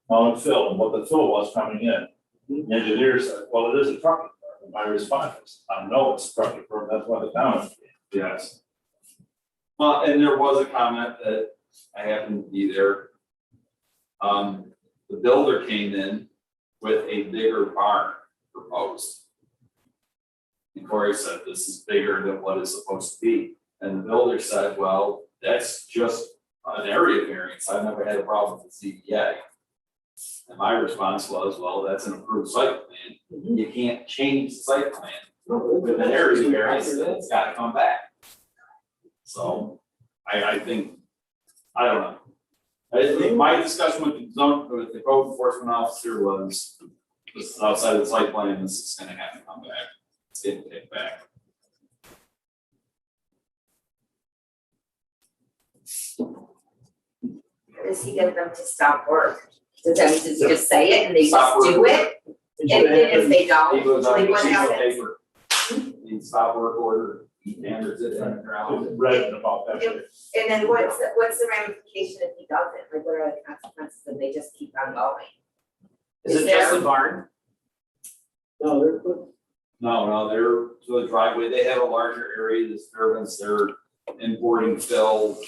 amount of fill and what the fill was coming in. The engineer said, well, it is a trucking firm, and my response was, I know it's a trucking firm, that's why the comment. Yes. Well, and there was a comment that I happened to be there. The builder came in with a bigger barn proposed. And Corey said, this is bigger than what it's supposed to be. And the builder said, well, that's just an area variance. I've never had a problem with CBA. And my response was, well, that's an approved site plan. You can't change the site plan. With an area variance, then it's gotta come back. So, I think, I don't know. I think my discussion with the code enforcement officer was, this is outside the site plan, this is gonna have to come back. It's getting kicked back. Does he get them to stop work? Does that mean just say it and they Stop just do work. it? And if they don't, He goes on like a what piece of happens? paper. He stop work order, he hammers it in the ground. Read about that. And then what's the ramification if he doesn't? Like what are the consequences if they just keep on going? Is it just the barn? No, they're put, No, they're, so the driveway, they have a larger area disturbance, they're importing fill,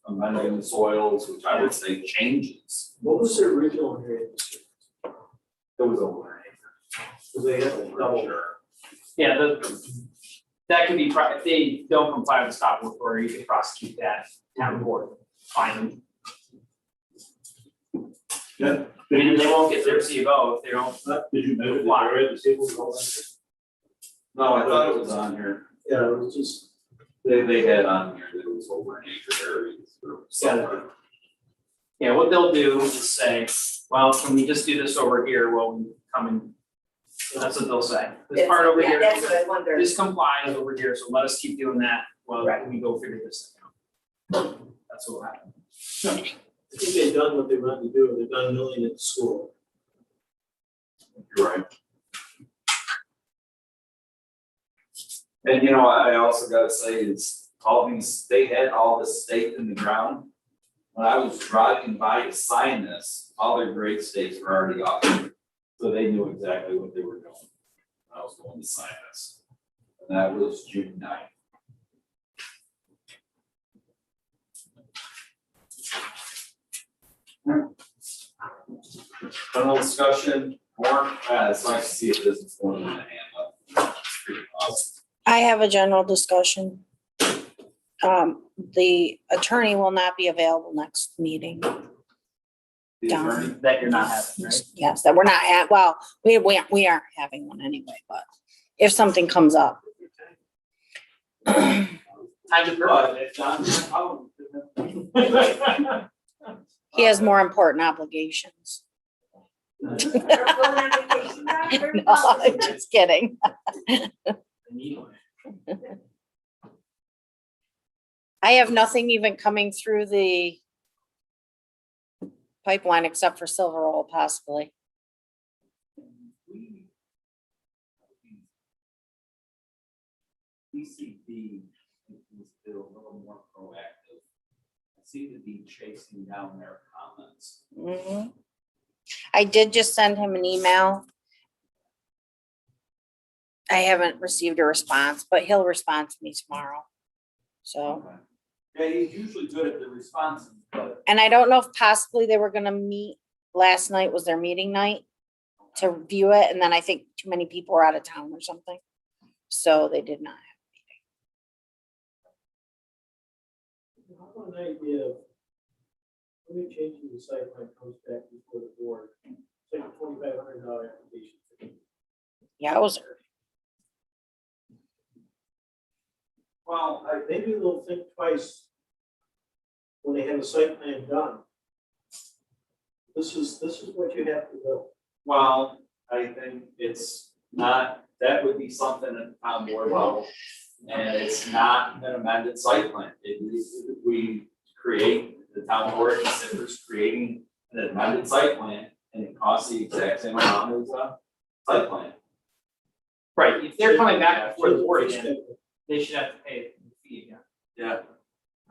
amending the soils, which I would say changes. what was their original area? It was over an acre. Because they had a double. Sure. Yeah, that could be, if they don't comply with the stop work order, you could prosecute that town board, fine them. Yeah. I mean, they won't get their CO if they don't. Did you measure the area to see what was all that? No, I thought it was on here. Yeah, it was just, They had on here that it was over an acre area. or something. Yeah, what they'll do is just say, well, can we just do this over here while we come in? That's what they'll say. This part over Yeah, here, that's what I wondered. this complies over here, so let us keep doing that while we go figure this thing out. That's what will happen. I think they've done what they wanted to do, they've done milling at the school. You're right. And you know, I also gotta say is all these, they had all this stake in the ground. When I was driving by to sign this, all their grade stakes were already up. So they knew exactly what they were doing. I was going to sign this. And that was June 9th. Final discussion, more, it's nice to see a business going in the hand up. Pretty awesome. I have a general discussion. The attorney will not be available next meeting. The Down. attorney, That you're not having, right? Yes, that we're not at, well, we aren't having one anyway, but if something comes up. Time to grow. but if John, how? He has more important obligations. We're going on vacation now, No, everybody? I'm just kidding. I have nothing even coming through the pipeline except for Silver Roll possibly. PCB is still a little more proactive. I seem to be chasing down their comments. Mhm. I did just send him an email. I haven't received a response, but he'll respond to me tomorrow. So, Yeah, he's usually good at the responses, but and I don't know if possibly they were gonna meet, last night was their meeting night. to view it, and then I think too many people were out of town or something. So they did not. How about an idea of, let me change the site plan comes back before the board, it's like a $2,500 application fee. Yowzer. Well, maybe they'll think twice when they have a site plan done. This is what you have to do. Well, I think it's not, that would be something at the town board level. And it's not an amended site plan. We create, the town board considers creating an amended site plan, and it costs the exact same amount as a site plan. Right, if they're coming back before the board again, they should have to pay the fee again. Yeah.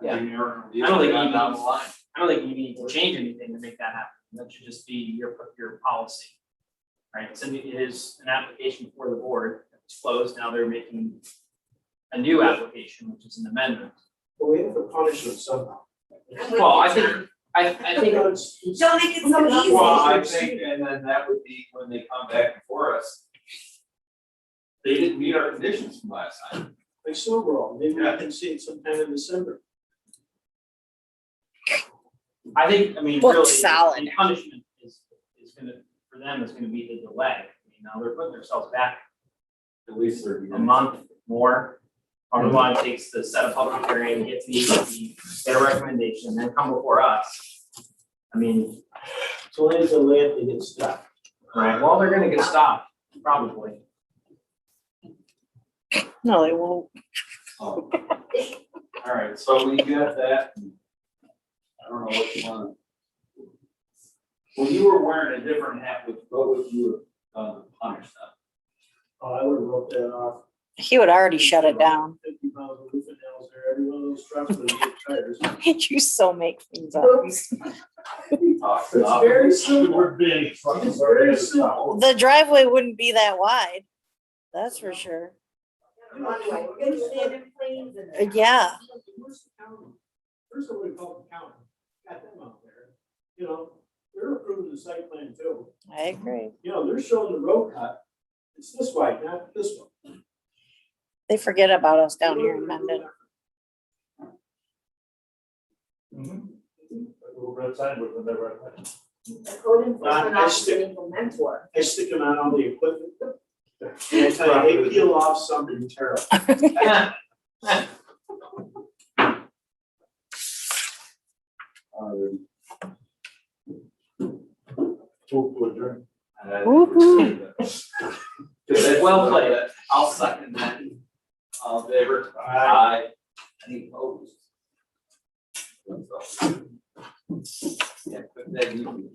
Yeah. I don't I don't think think you down the line. I don't think you need to change anything to make that happen. That should just be your policy. Right, so it is an application for the board, it's closed, now they're making a new application, which is an amendment. But we have to punish them somehow. Well, I think, I think, You know, it's- Don't make it so easy. Well, I think, and then that would be when they come back before us. They didn't meet our conditions from last time. like Silverall, maybe we can see it sometime in December. I think, I mean, Look really, solid. the punishment is gonna, for them, is gonna be the delay. I mean, now they're putting themselves back At least 30 a month more. However long it takes to set a public hearing, get to the AG, get a recommendation, then come before us. I mean, So there's a land to get stuck. right, well, they're gonna get stopped, probably. No, they won't. Oh. All right, so we got that. I don't know what you want. When you were wearing a different hat, what would you have done to punish them? Oh, I would have wrote that off. He would already shut it down. 50 pounds of roofing nails there, every one of those trucks would get tires. You so make things up. Talk It's about- very simple. We're big. It's very simple. The driveway wouldn't be that wide. That's for sure. We're gonna stand in flames and. Yeah. Where's the county? First I would have called the county, got them out there, you know, they're approving the site plan too. I agree. You know, they're showing the road cut, it's this way, not this one. They forget about us down here in Mendon. A little red sign would have never. The code enforcement I officer is a mentor. I stick them out on the equipment. And I tell you, they peel off something terrible. Woo-hoo. Well played. I'll second that. All in favor? Aye. Any opposed? Yeah, put that in.